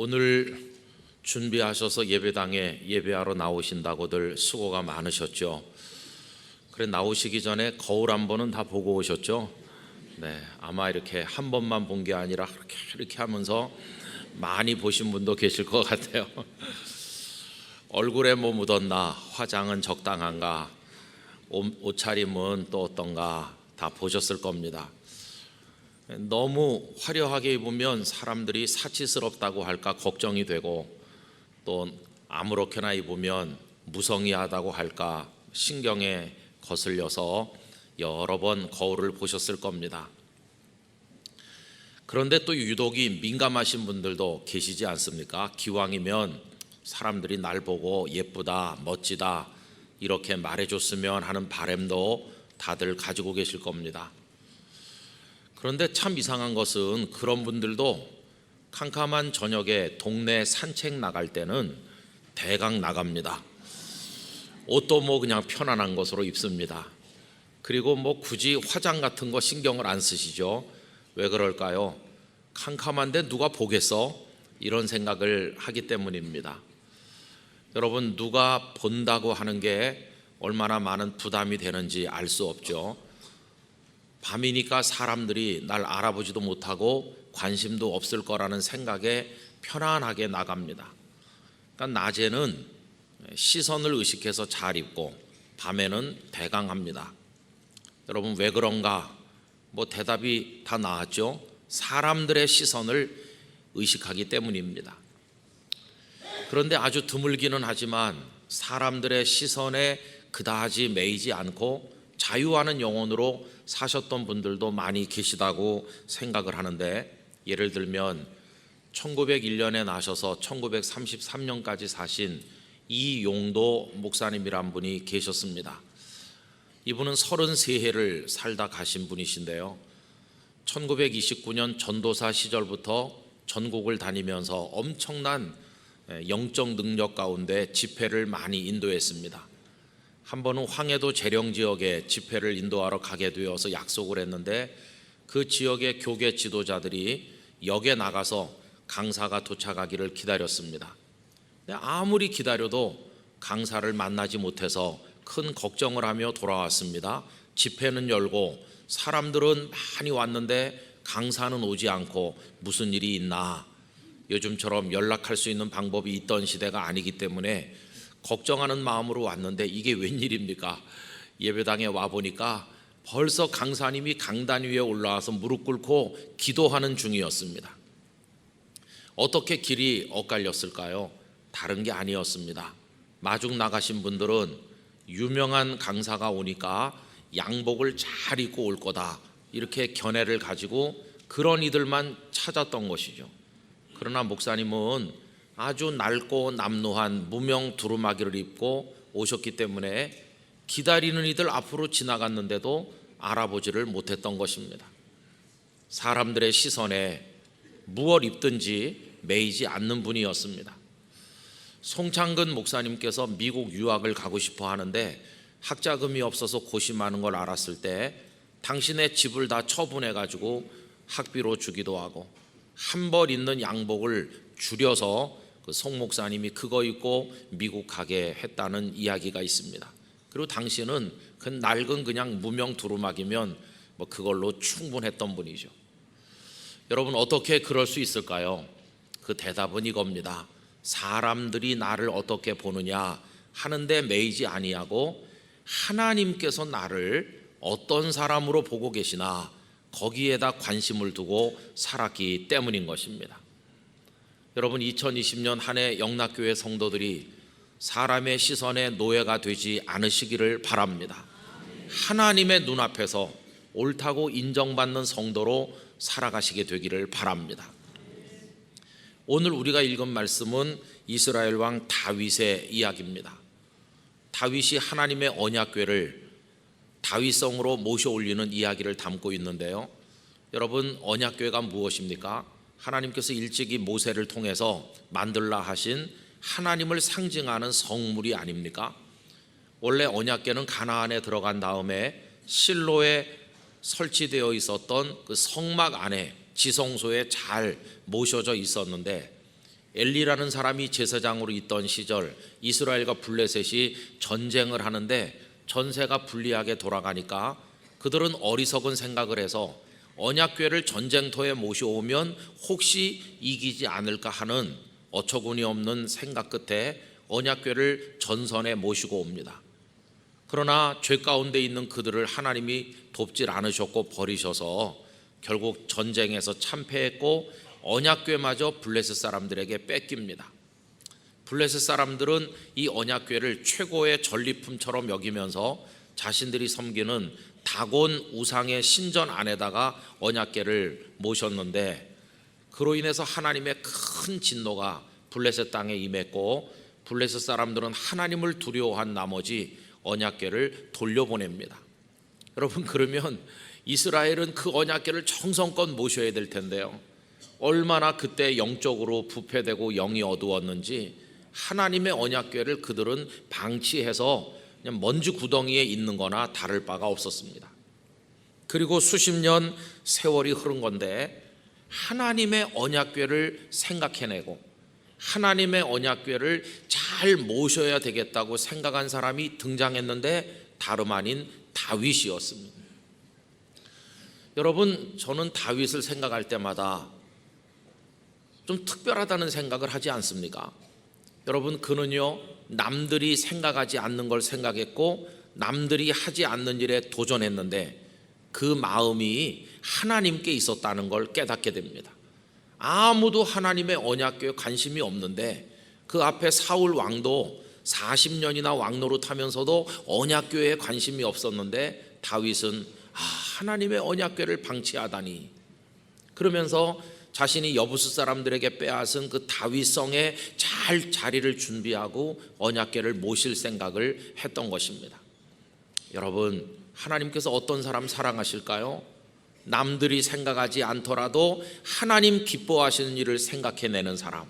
오늘 준비하셔서 예배당에 예배하러 나오신다고들 수고가 많으셨죠. 그래 나오시기 전에 거울 한 번은 다 보고 오셨죠. 네, 아마 이렇게 한 번만 본 게 아니라 이렇게 하면서 많이 보신 분도 계실 것 같아요. 얼굴에 뭐 묻었나, 화장은 적당한가, 옷차림은 또 어떤가 다 보셨을 겁니다. 너무 화려하게 입으면 사람들이 사치스럽다고 할까 걱정이 되고, 또 아무렇게나 입으면 무성의하다고 할까 신경에 거슬려서 여러 번 거울을 보셨을 겁니다. 그런데 또 유독이 민감하신 분들도 계시지 않습니까? 기왕이면 사람들이 날 보고 예쁘다, 멋지다 이렇게 말해줬으면 하는 바람도 다들 가지고 계실 겁니다. 그런데 참 이상한 것은 그런 분들도 캄캄한 저녁에 동네 산책 나갈 때는 대강 나갑니다. 옷도 뭐 그냥 편안한 것으로 입습니다. 그리고 뭐 굳이 화장 같은 거 신경을 안 쓰시죠. 왜 그럴까요? 캄캄한데 누가 보겠어? 이런 생각을 하기 때문입니다. 여러분, 누가 본다고 하는 게 얼마나 많은 부담이 되는지 알 수 없죠. 밤이니까 사람들이 날 알아보지도 못하고 관심도 없을 거라는 생각에 편안하게 나갑니다. 그러니까 낮에는 시선을 의식해서 잘 입고 밤에는 대강합니다. 여러분, 왜 그런가? 뭐 대답이 다 나왔죠. 사람들의 시선을 의식하기 때문입니다. 그런데 아주 드물기는 하지만 사람들의 시선에 그다지 매이지 않고 자유하는 영혼으로 사셨던 분들도 많이 계시다고 생각을 하는데, 예를 들면 1901년에 나셔서 1933년까지 사신 이용도 목사님이란 분이 계셨습니다. 이분은 33해를 살다 가신 분이신데요, 1929년 전도사 시절부터 전국을 다니면서 엄청난 영적 능력 가운데 집회를 많이 인도했습니다. 한 번은 황해도 재령 지역에 집회를 인도하러 가게 되어서 약속을 했는데, 그 지역의 교계 지도자들이 역에 나가서 강사가 도착하기를 기다렸습니다. 아무리 기다려도 강사를 만나지 못해서 큰 걱정을 하며 돌아왔습니다. 집회는 열고 사람들은 많이 왔는데 강사는 오지 않고 무슨 일이 있나, 요즘처럼 연락할 수 있는 방법이 있던 시대가 아니기 때문에 걱정하는 마음으로 왔는데 이게 웬일입니까? 예배당에 와보니까 벌써 강사님이 강단 위에 올라와서 무릎 꿇고 기도하는 중이었습니다. 어떻게 길이 엇갈렸을까요? 다른 게 아니었습니다. 마중 나가신 분들은 유명한 강사가 오니까 양복을 잘 입고 올 거다, 이렇게 견해를 가지고 그런 이들만 찾았던 것이죠. 그러나 목사님은 아주 낡고 남루한 무명 두루마기를 입고 오셨기 때문에 기다리는 이들 앞으로 지나갔는데도 알아보지를 못했던 것입니다. 사람들의 시선에 무엇 입든지 매이지 않는 분이었습니다. 송창근 목사님께서 미국 유학을 가고 싶어 하는데 학자금이 없어서 고심하는 걸 알았을 때 당신의 집을 다 처분해 가지고 학비로 주기도 하고 한 벌 있는 양복을 줄여서 송 목사님이 그거 입고 미국 가게 했다는 이야기가 있습니다. 그리고 당신은 그 낡은 그냥 무명 두루마기면 뭐 그걸로 충분했던 분이죠. 여러분, 어떻게 그럴 수 있을까요? 그 대답은 이겁니다. 사람들이 나를 어떻게 보느냐 하는데 매이지 아니하고 하나님께서 나를 어떤 사람으로 보고 계시나 거기에다 관심을 두고 살았기 때문인 것입니다. 여러분, 2020년 한 해 영락교회 성도들이 사람의 시선에 노예가 되지 않으시기를 바랍니다. 하나님의 눈앞에서 옳다고 인정받는 성도로 살아가시게 되기를 바랍니다. 오늘 우리가 읽은 말씀은 이스라엘 왕 다윗의 이야기입니다. 다윗이 하나님의 언약궤를 다윗성으로 모셔 올리는 이야기를 담고 있는데요, 여러분, 언약궤가 무엇입니까? 하나님께서 일찍이 모세를 통해서 만들라 하신 하나님을 상징하는 성물이 아닙니까? 원래 언약궤는 가나안에 들어간 다음에 실로에 설치되어 있었던 그 성막 안에 지성소에 잘 모셔져 있었는데, 엘리라는 사람이 제사장으로 있던 시절 이스라엘과 블레셋이 전쟁을 하는데 전세가 불리하게 돌아가니까 그들은 어리석은 생각을 해서 언약궤를 전쟁터에 모셔오면 혹시 이기지 않을까 하는 어처구니 없는 생각 끝에 언약궤를 전선에 모시고 옵니다. 그러나 죄 가운데 있는 그들을 하나님이 돕질 않으셨고 버리셔서 결국 전쟁에서 참패했고 언약궤마저 블레셋 사람들에게 뺏깁니다. 블레셋 사람들은 이 언약궤를 최고의 전리품처럼 여기면서 자신들이 섬기는 다곤 우상의 신전 안에다가 언약궤를 모셨는데 그로 인해서 하나님의 큰 진노가 블레셋 땅에 임했고 블레셋 사람들은 하나님을 두려워한 나머지 언약궤를 돌려보냅니다. 여러분, 그러면 이스라엘은 그 언약궤를 정성껏 모셔야 될 텐데요, 얼마나 그때 영적으로 부패되고 영이 어두웠는지 하나님의 언약궤를 그들은 방치해서 그냥 먼지 구덩이에 있는 거나 다를 바가 없었습니다. 그리고 수십 년 세월이 흐른 건데 하나님의 언약궤를 생각해내고 하나님의 언약궤를 잘 모셔야 되겠다고 생각한 사람이 등장했는데 다름 아닌 다윗이었습니다. 여러분, 저는 다윗을 생각할 때마다 좀 특별하다는 생각을 하지 않습니까? 여러분, 그는요 남들이 생각하지 않는 걸 생각했고 남들이 하지 않는 일에 도전했는데 그 마음이 하나님께 있었다는 걸 깨닫게 됩니다. 아무도 하나님의 언약궤에 관심이 없는데 그 앞에 사울 왕도 40년이나 왕노릇하면서도 언약궤에 관심이 없었는데 다윗은 하나님의 언약궤를 방치하다니, 그러면서 자신이 여부스 사람들에게 빼앗은 그 다윗성에 잘 자리를 준비하고 언약궤를 모실 생각을 했던 것입니다. 여러분, 하나님께서 어떤 사람 사랑하실까요? 남들이 생각하지 않더라도 하나님 기뻐하시는 일을 생각해내는 사람,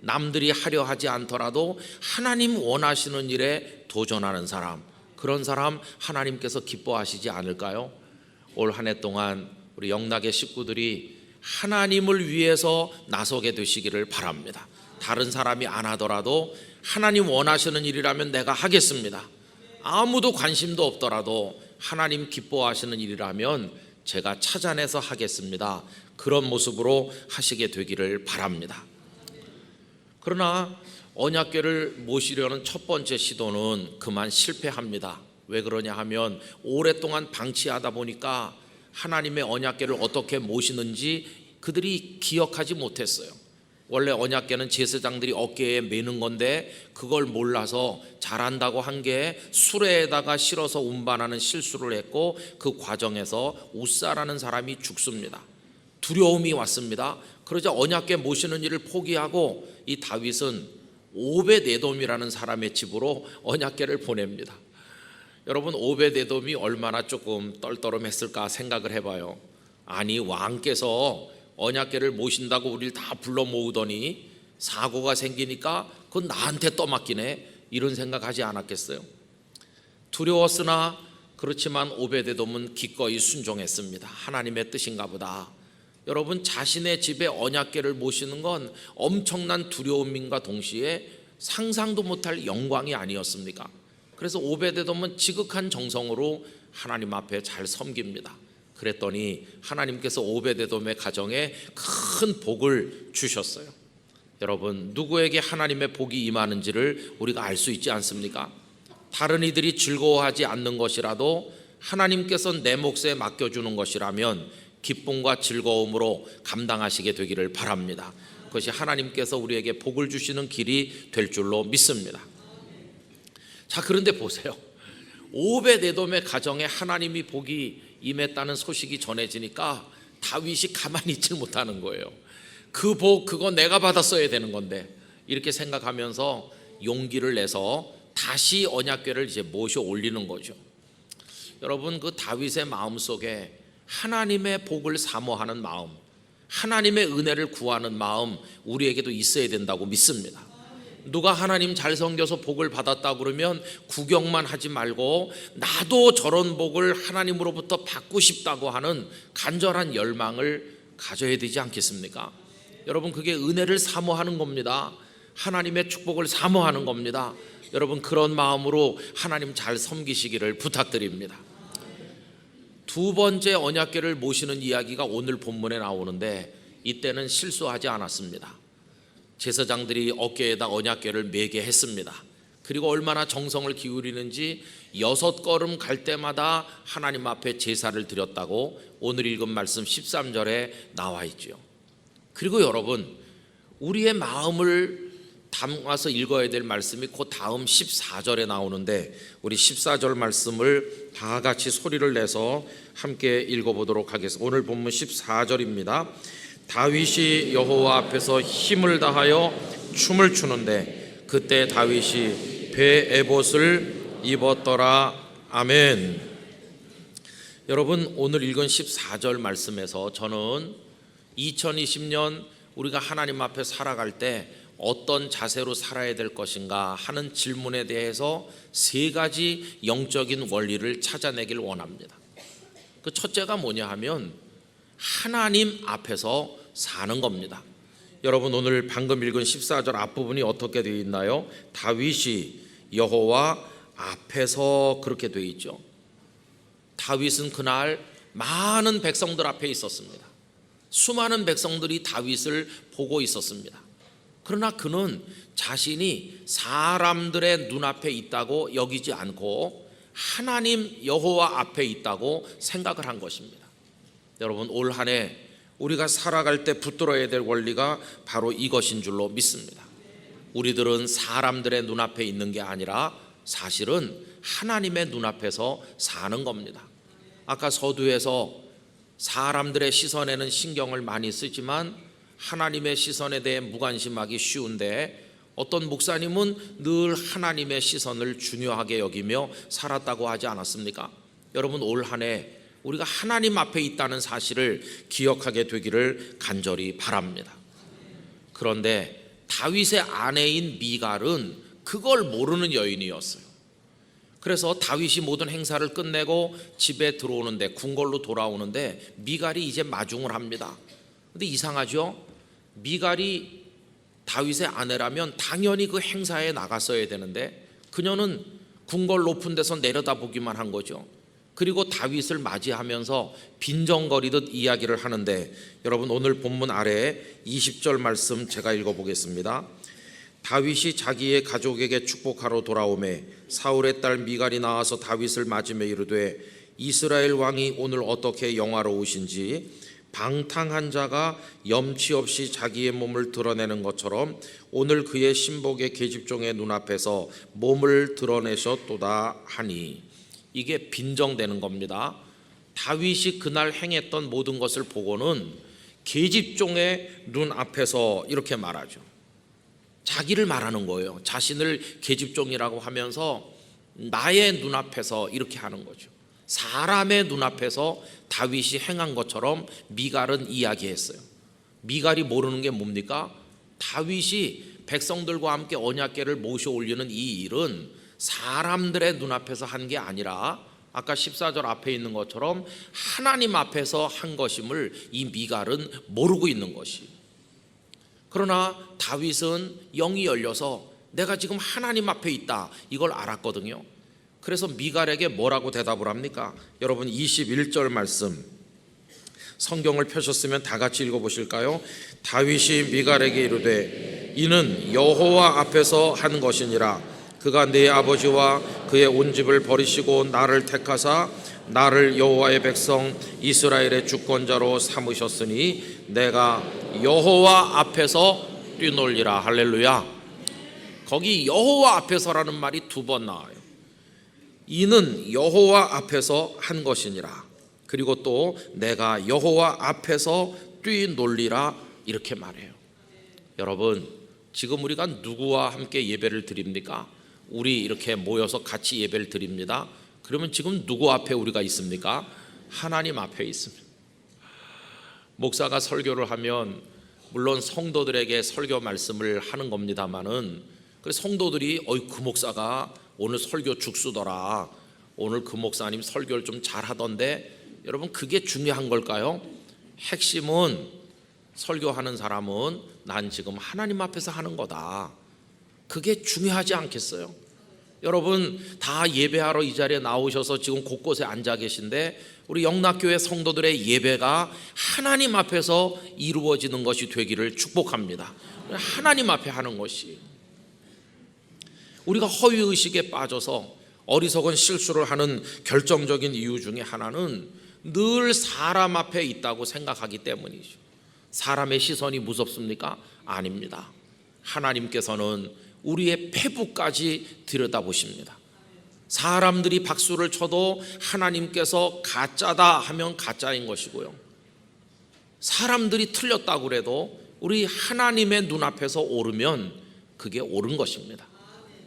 남들이 하려 하지 않더라도 하나님 원하시는 일에 도전하는 사람, 그런 사람 하나님께서 기뻐하시지 않을까요? 올 한 해 동안 우리 영락의 식구들이 하나님을 위해서 나서게 되시기를 바랍니다. 다른 사람이 안 하더라도 하나님 원하시는 일이라면 내가 하겠습니다. 아무도 관심도 없더라도 하나님 기뻐하시는 일이라면 제가 찾아내서 하겠습니다. 그런 모습으로 하시게 되기를 바랍니다. 그러나 언약궤를 모시려는 첫 번째 시도는 그만 실패합니다. 왜 그러냐 하면 오랫동안 방치하다 보니까 하나님의 언약궤를 어떻게 모시는지 그들이 기억하지 못했어요. 원래 언약궤는 제사장들이 어깨에 매는 건데 그걸 몰라서 잘한다고 한 게 수레에다가 실어서 운반하는 실수를 했고 그 과정에서 웃사라는 사람이 죽습니다. 두려움이 왔습니다. 그러자 언약궤 모시는 일을 포기하고 이 다윗은 오벳에돔이라는 사람의 집으로 언약궤를 보냅니다. 여러분, 오벳에돔이 얼마나 조금 떨떠름했을까 생각을 해봐요. 아니, 왕께서 언약궤를 모신다고 우리를 다 불러 모으더니 사고가 생기니까 그건 나한테 떠맡기네, 이런 생각하지 않았겠어요? 두려웠으나 그렇지만 오벳에돔은 기꺼이 순종했습니다. 하나님의 뜻인가 보다. 여러분, 자신의 집에 언약궤를 모시는 건 엄청난 두려움과 동시에 상상도 못할 영광이 아니었습니까? 그래서 오벳에돔은 지극한 정성으로 하나님 앞에 잘 섬깁니다. 그랬더니 하나님께서 오벳에돔의 가정에 큰 복을 주셨어요. 여러분, 누구에게 하나님의 복이 임하는지를 우리가 알 수 있지 않습니까? 다른 이들이 즐거워하지 않는 것이라도 하나님께서 내 몫에 맡겨주는 것이라면 기쁨과 즐거움으로 감당하시게 되기를 바랍니다. 그것이 하나님께서 우리에게 복을 주시는 길이 될 줄로 믿습니다. 자, 그런데 보세요. 오벳에돔의 가정에 하나님이 복이 임했다는 소식이 전해지니까 다윗이 가만히 있질 못하는 거예요. 그 복, 그거 내가 받았어야 되는 건데, 이렇게 생각하면서 용기를 내서 다시 언약궤를 이제 모셔 올리는 거죠. 여러분, 그 다윗의 마음속에 하나님의 복을 사모하는 마음, 하나님의 은혜를 구하는 마음 우리에게도 있어야 된다고 믿습니다. 누가 하나님 잘 섬겨서 복을 받았다 그러면 구경만 하지 말고 나도 저런 복을 하나님으로부터 받고 싶다고 하는 간절한 열망을 가져야 되지 않겠습니까? 여러분 그게 은혜를 사모하는 겁니다. 하나님의 축복을 사모하는 겁니다. 여러분 그런 마음으로 하나님 잘 섬기시기를 부탁드립니다. 두 번째 언약궤를 모시는 이야기가 오늘 본문에 나오는데 이때는 실수하지 않았습니다. 제사장들이 어깨에다 언약궤를 매게 했습니다. 그리고 얼마나 정성을 기울이는지 6걸음 갈 때마다 하나님 앞에 제사를 드렸다고 오늘 읽은 말씀 13절에 나와 있죠. 그리고 여러분 우리의 마음을 담아서 읽어야 될 말씀이 그 다음 14절에 나오는데 우리 14절 말씀을 다 같이 소리를 내서 함께 읽어보도록 하겠습니다. 오늘 본문 14절입니다. 다윗이 여호와 앞에서 힘을 다하여 춤을 추는데 그때 다윗이 배 에봇을 입었더라. 아멘. 여러분 오늘 읽은 14절 말씀에서 저는 2020년 우리가 하나님 앞에 살아갈 때 어떤 자세로 살아야 될 것인가 하는 질문에 대해서 3가지 영적인 원리를 찾아내길 원합니다. 그 첫째가 뭐냐 하면 하나님 앞에서 사는 겁니다. 여러분 오늘 방금 읽은 14절 앞부분이 어떻게 되어 있나요? 다윗이 여호와 앞에서 그렇게 되어 있죠. 다윗은 그날 많은 백성들 앞에 있었습니다. 수많은 백성들이 다윗을 보고 있었습니다. 그러나 그는 자신이 사람들의 눈앞에 있다고 여기지 않고 하나님 여호와 앞에 있다고 생각을 한 것입니다. 여러분 올 한 해 우리가 살아갈 때 붙들어야 될 원리가 바로 이것인 줄로 믿습니다. 우리들은 사람들의 눈앞에 있는 게 아니라 사실은 하나님의 눈앞에서 사는 겁니다. 아까 서두에서 사람들의 시선에는 신경을 많이 쓰지만 하나님의 시선에 대해 무관심하기 쉬운데 어떤 목사님은 늘 하나님의 시선을 중요하게 여기며 살았다고 하지 않았습니까? 여러분 올 한 해 우리가 하나님 앞에 있다는 사실을 기억하게 되기를 간절히 바랍니다. 그런데 다윗의 아내인 미갈은 그걸 모르는 여인이었어요. 그래서 다윗이 모든 행사를 끝내고 집에 들어오는데 궁궐로 돌아오는데 미갈이 이제 마중을 합니다. 근데 이상하죠? 미갈이 다윗의 아내라면 당연히 그 행사에 나갔어야 되는데 그녀는 궁궐 높은 데서 내려다보기만 한 거죠. 그리고 다윗을 맞이하면서 빈정거리듯 이야기를 하는데 여러분 오늘 본문 아래에 20절 말씀 제가 읽어보겠습니다. 다윗이 자기의 가족에게 축복하러 돌아오매 사울의 딸 미갈이 나와서 다윗을 맞으며 이르되 이스라엘 왕이 오늘 어떻게 영화로우신지 방탕한 자가 염치 없이 자기의 몸을 드러내는 것처럼 오늘 그의 신복의 계집종의 눈앞에서 몸을 드러내셨도다 하니 이게 빈정되는 겁니다. 다윗이 그날 행했던 모든 것을 보고는 계집종의 눈앞에서 이렇게 말하죠. 자기를 말하는 거예요. 자신을 계집종이라고 하면서 나의 눈앞에서 이렇게 하는 거죠. 사람의 눈앞에서 다윗이 행한 것처럼 미갈은 이야기했어요. 미갈이 모르는 게 뭡니까? 다윗이 백성들과 함께 언약궤를 모셔 올리는 이 일은 사람들의 눈앞에서 한 게 아니라 아까 14절 앞에 있는 것처럼 하나님 앞에서 한 것임을 이 미갈은 모르고 있는 것이. 그러나 다윗은 영이 열려서 내가 지금 하나님 앞에 있다 이걸 알았거든요. 그래서 미갈에게 뭐라고 대답을 합니까? 여러분 21절 말씀 성경을 펴셨으면 다 같이 읽어보실까요? 다윗이 미갈에게 이르되 이는 여호와 앞에서 한 것이니라. 그가 내 아버지와 그의 온 집을 버리시고 나를 택하사 나를 여호와의 백성 이스라엘의 주권자로 삼으셨으니 내가 여호와 앞에서 뛰놀리라. 할렐루야. 거기 여호와 앞에서라는 말이 2번 나와요. 이는 여호와 앞에서 한 것이니라. 그리고 또 내가 여호와 앞에서 뛰놀리라 이렇게 말해요. 여러분 지금 우리가 누구와 함께 예배를 드립니까? 우리 이렇게 모여서 같이 예배를 드립니다. 그러면 지금 누구 앞에 우리가 있습니까? 하나님 앞에 있습니다. 목사가 설교를 하면 물론 성도들에게 설교 말씀을 하는 겁니다만은 그래서 성도들이 그 목사가 오늘 설교 죽수더라. 오늘 그 목사님 설교를 좀 잘하던데 여러분 그게 중요한 걸까요? 핵심은 설교하는 사람은 난 지금 하나님 앞에서 하는 거다. 그게 중요하지 않겠어요? 여러분 다 예배하러 이 자리에 나오셔서 지금 곳곳에 앉아 계신데 우리 영락교회 성도들의 예배가 하나님 앞에서 이루어지는 것이 되기를 축복합니다. 하나님 앞에 하는 것이, 우리가 허위의식에 빠져서 어리석은 실수를 하는 결정적인 이유 중에 하나는 늘 사람 앞에 있다고 생각하기 때문이죠. 사람의 시선이 무섭습니까? 아닙니다. 하나님께서는 우리의 폐부까지 들여다보십니다. 사람들이 박수를 쳐도 하나님께서 가짜다 하면 가짜인 것이고요, 사람들이 틀렸다고 그래도 우리 하나님의 눈앞에서 옳으면 그게 옳은 것입니다.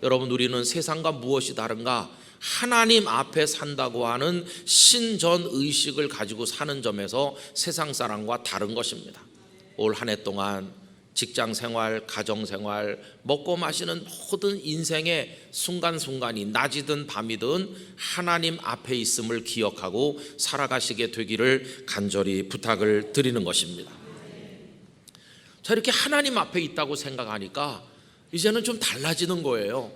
여러분, 우리는 세상과 무엇이 다른가? 하나님 앞에 산다고 하는 신전 의식을 가지고 사는 점에서 세상 사람과 다른 것입니다. 올 한 해 동안 직장생활, 가정생활, 먹고 마시는 모든 인생의 순간순간이 낮이든 밤이든 하나님 앞에 있음을 기억하고 살아가시게 되기를 간절히 부탁을 드리는 것입니다. 자, 이렇게 하나님 앞에 있다고 생각하니까 이제는 좀 달라지는 거예요.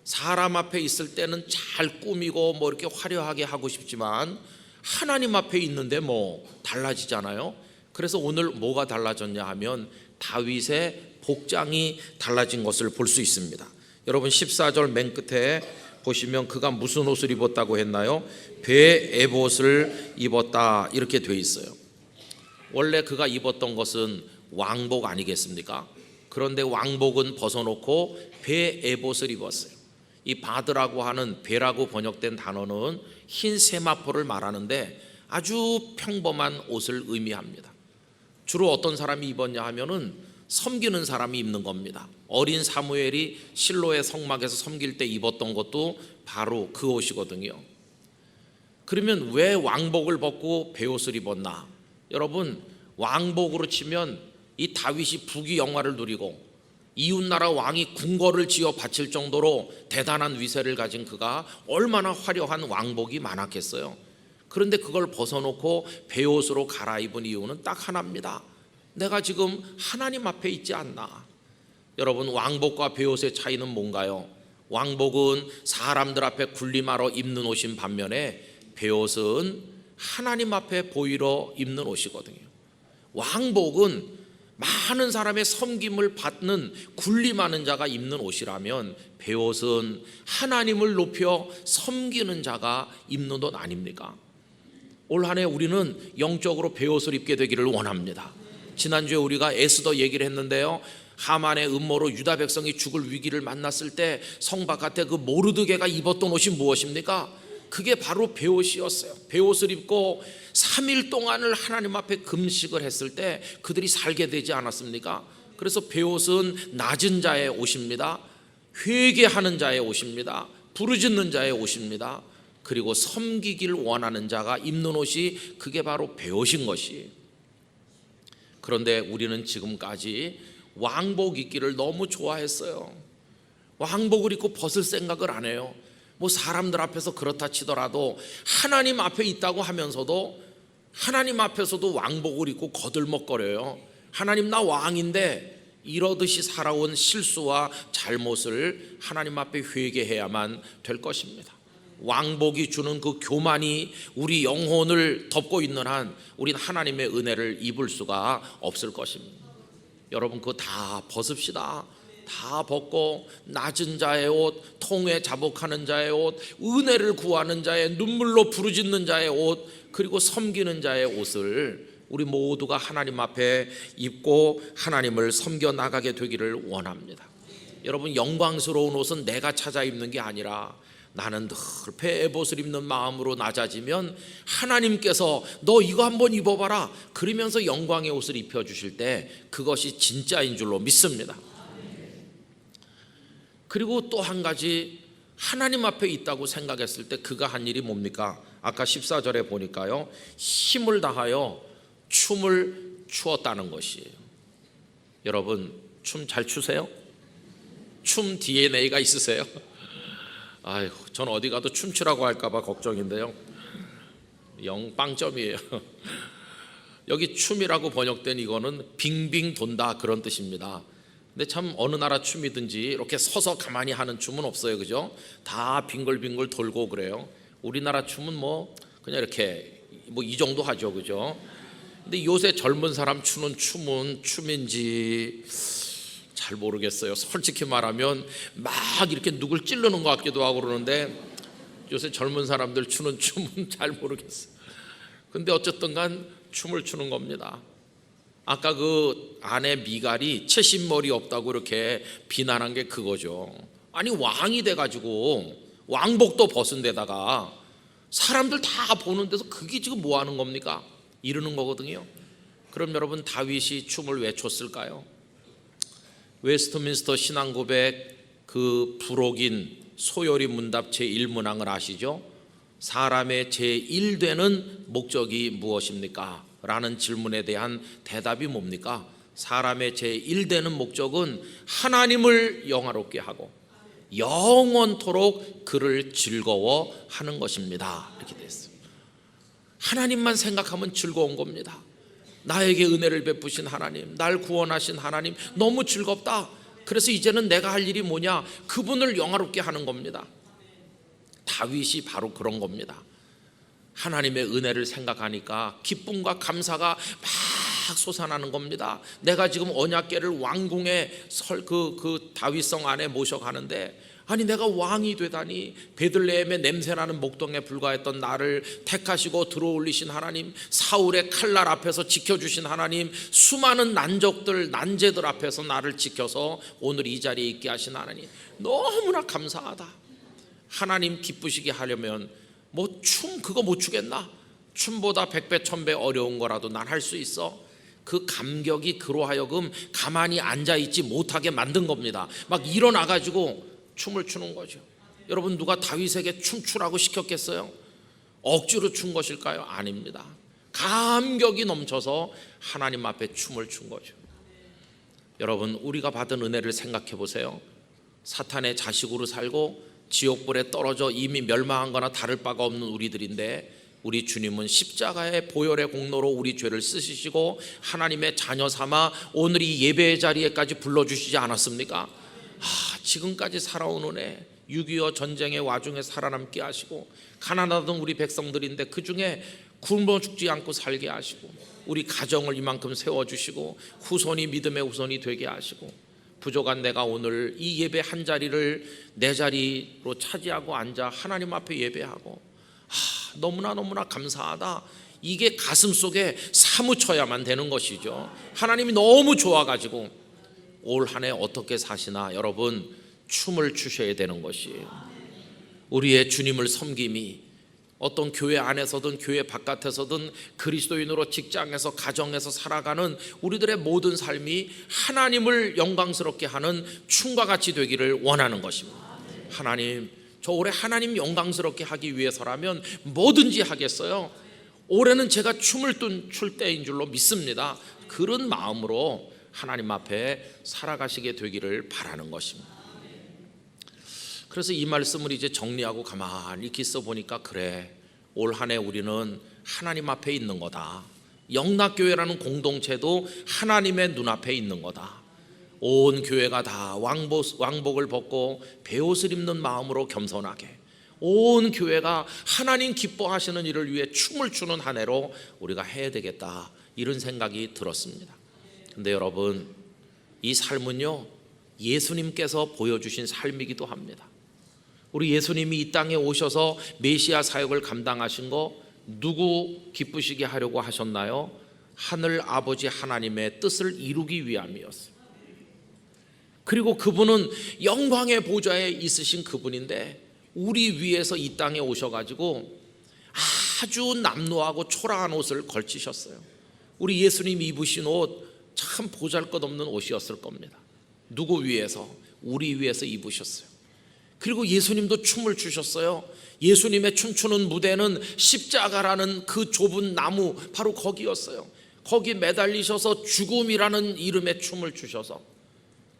사람 앞에 있을 때는 잘 꾸미고 뭐 이렇게 화려하게 하고 싶지만 하나님 앞에 있는데 뭐 달라지잖아요. 그래서 오늘 뭐가 달라졌냐 하면 다윗의 복장이 달라진 것을 볼 수 있습니다. 여러분 14절 맨 끝에 보시면 그가 무슨 옷을 입었다고 했나요? 배 에봇을 입었다 이렇게 돼 있어요. 원래 그가 입었던 것은 왕복 아니겠습니까? 그런데 왕복은 벗어놓고 배 에봇을 입었어요. 이 바드라고 하는 배라고 번역된 단어는 흰 세마포를 말하는데 아주 평범한 옷을 의미합니다. 주로 어떤 사람이 입었냐 하면은 섬기는 사람이 입는 겁니다. 어린 사무엘이 실로의 성막에서 섬길 때 입었던 것도 바로 그 옷이거든요. 그러면 왜 왕복을 벗고 베옷을 입었나? 여러분, 왕복으로 치면 이 다윗이 부귀 영화를 누리고 이웃나라 왕이 궁궐을 지어 바칠 정도로 대단한 위세를 가진 그가 얼마나 화려한 왕복이 많았겠어요. 그런데 그걸 벗어놓고 베옷으로 갈아입은 이유는 딱 하나입니다. 내가 지금 하나님 앞에 있지 않나. 여러분, 왕복과 베옷의 차이는 뭔가요? 왕복은 사람들 앞에 군림하러 입는 옷인 반면에 베옷은 하나님 앞에 보이러 입는 옷이거든요. 왕복은 많은 사람의 섬김을 받는 군림하는 자가 입는 옷이라면 베옷은 하나님을 높여 섬기는 자가 입는 옷 아닙니까? 올 한 해 우리는 영적으로 베옷을 입게 되기를 원합니다. 지난주에 우리가 에스더 얘기를 했는데요, 하만의 음모로 유다 백성이 죽을 위기를 만났을 때 성 바깥에 그 모르드게가 입었던 옷이 무엇입니까? 그게 바로 베옷이었어요. 베옷을 입고 3일 동안을 하나님 앞에 금식을 했을 때 그들이 살게 되지 않았습니까? 그래서 베옷은 낮은 자의 옷입니다. 회개하는 자의 옷입니다. 부르짖는 자의 옷입니다. 그리고 섬기길 원하는 자가 입는 옷이 그게 바로 베옷인 것이. 그런데 우리는 지금까지 왕복 입기를 너무 좋아했어요. 왕복을 입고 벗을 생각을 안 해요. 뭐 사람들 앞에서 그렇다 치더라도 하나님 앞에 있다고 하면서도 하나님 앞에서도 왕복을 입고 거들먹거려요. 하나님, 나 왕인데 이러듯이 살아온 실수와 잘못을 하나님 앞에 회개해야만 될 것입니다. 왕복이 주는 그 교만이 우리 영혼을 덮고 있는 한 우리는 하나님의 은혜를 입을 수가 없을 것입니다. 여러분, 그거 다 벗읍시다. 다 벗고 낮은 자의 옷, 통에 자복하는 자의 옷, 은혜를 구하는 자의, 눈물로 부르짖는 자의 옷, 그리고 섬기는 자의 옷을 우리 모두가 하나님 앞에 입고 하나님을 섬겨 나가게 되기를 원합니다. 여러분, 영광스러운 옷은 내가 찾아 입는 게 아니라 나는 늘 베옷을 입는 마음으로 낮아지면 하나님께서 너 이거 한번 입어봐라 그러면서 영광의 옷을 입혀주실 때 그것이 진짜인 줄로 믿습니다. 그리고 또 한 가지, 하나님 앞에 있다고 생각했을 때 그가 한 일이 뭡니까? 아까 14절에 보니까요, 힘을 다하여 춤을 추었다는 것이에요. 여러분, 춤 잘 추세요? 춤 DNA가 있으세요? 아이고, 전 어디 가도 춤추라고 할까 봐 걱정인데요, 영 빵점이에요. 여기 춤이라고 번역된 이거는 빙빙 돈다 그런 뜻입니다. 근데 참 어느 나라 춤이든지 이렇게 서서 가만히 하는 춤은 없어요, 그죠? 다 빙글빙글 돌고 그래요. 우리나라 춤은 뭐 그냥 이렇게 뭐 이 정도 하죠, 그죠? 근데 요새 젊은 사람 추는 춤은 춤인지 잘 모르겠어요. 솔직히 말하면 막 이렇게 누굴 찌르는 것 같기도 하고 그러는데 요새 젊은 사람들 추는 춤은 잘 모르겠어요. 근데 어쨌든 간 춤을 추는 겁니다. 아까 그 아내 미갈이 채신머리 없다고 이렇게 비난한 게 그거죠. 아니 왕이 돼가지고 왕복도 벗은 데다가 사람들 다 보는 데서 그게 지금 뭐 하는 겁니까? 이러는 거거든요. 그럼 여러분 다윗이 춤을 왜 췄을까요? 웨스트민스터 신앙고백 그 부록인 소요리 문답 제1문항을 아시죠? 사람의 제1되는 목적이 무엇입니까? 라는 질문에 대한 대답이 뭡니까? 사람의 제1되는 목적은 하나님을 영화롭게 하고 영원토록 그를 즐거워하는 것입니다. 이렇게 되어 있어요. 하나님만 생각하면 즐거운 겁니다. 나에게 은혜를 베푸신 하나님, 날 구원하신 하나님 너무 즐겁다. 그래서 이제는 내가 할 일이 뭐냐? 그분을 영화롭게 하는 겁니다. 다윗이 바로 그런 겁니다. 하나님의 은혜를 생각하니까 기쁨과 감사가 막 솟아나는 겁니다. 내가 지금 언약궤를 왕궁에 그 다윗성 안에 모셔가는데 아니 내가 왕이 되다니, 베들레헴의 냄새나는 목동에 불과했던 나를 택하시고 들어올리신 하나님, 사울의 칼날 앞에서 지켜주신 하나님, 수많은 난적들 난제들 앞에서 나를 지켜서 오늘 이 자리에 있게 하신 하나님 너무나 감사하다. 하나님 기쁘시게 하려면 뭐 춤 그거 못 추겠나? 춤보다 100배 1000배 어려운 거라도 난 할 수 있어. 그 감격이 그로 하여금 가만히 앉아있지 못하게 만든 겁니다. 막 일어나가지고 춤을 추는 거죠. 여러분 누가 다윗에게 춤추라고 시켰겠어요? 억지로 춘 것일까요? 아닙니다. 감격이 넘쳐서 하나님 앞에 춤을 춘 거죠. 여러분 우리가 받은 은혜를 생각해 보세요. 사탄의 자식으로 살고 지옥불에 떨어져 이미 멸망한 거나 다를 바가 없는 우리들인데 우리 주님은 십자가의 보혈의 공로로 우리 죄를 쓰시고 하나님의 자녀 삼아 오늘 이 예배의 자리에까지 불러주시지 않았습니까? 지금까지 살아온 은혜, 6.25 전쟁의 와중에 살아남게 하시고 가난하던 우리 백성들인데 그 중에 굶어 죽지 않고 살게 하시고 우리 가정을 이만큼 세워주시고 후손이 믿음의 후손이 되게 하시고 부족한 내가 오늘 이 예배 한 자리를 내 자리로 차지하고 앉아 하나님 앞에 예배하고 너무나 감사하다. 이게 가슴 속에 사무쳐야만 되는 것이죠. 하나님이 너무 좋아가지고 올 한 해 어떻게 사시나 여러분 춤을 추셔야 되는 것이에요. 우리의 주님을 섬김이 어떤 교회 안에서든 교회 바깥에서든 그리스도인으로 직장에서 가정에서 살아가는 우리들의 모든 삶이 하나님을 영광스럽게 하는 춤과 같이 되기를 원하는 것입니다. 하나님, 저 올해 하나님 영광스럽게 하기 위해서라면 뭐든지 하겠어요. 올해는 제가 춤을 출 때인 줄로 믿습니다. 그런 마음으로 하나님 앞에 살아가시게 되기를 바라는 것입니다. 그래서 이 말씀을 이제 정리하고 가만히 이렇게 있어 보니까 그래, 올 한 해 우리는 하나님 앞에 있는 거다. 영락교회라는 공동체도 하나님의 눈앞에 있는 거다. 온 교회가 다 왕복을 벗고 베옷을 입는 마음으로 겸손하게 온 교회가 하나님 기뻐하시는 일을 위해 춤을 추는 한 해로 우리가 해야 되겠다, 이런 생각이 들었습니다. 근데 여러분 이 삶은요 예수님께서 보여주신 삶이기도 합니다. 우리 예수님이 이 땅에 오셔서 메시아 사역을 감당하신 거 누구 기쁘시게 하려고 하셨나요? 하늘 아버지 하나님의 뜻을 이루기 위함이었어요. 그리고 그분은 영광의 보좌에 있으신 그분인데 우리 위해서 이 땅에 오셔가지고 아주 남루하고 초라한 옷을 걸치셨어요. 우리 예수님이 입으신 옷 참 보잘것없는 옷이었을 겁니다. 누구 위해서? 우리 위해서 입으셨어요. 그리고 예수님도 춤을 추셨어요. 예수님의 춤추는 무대는 십자가라는 그 좁은 나무 바로 거기였어요. 거기 매달리셔서 죽음이라는 이름의 춤을 추셔서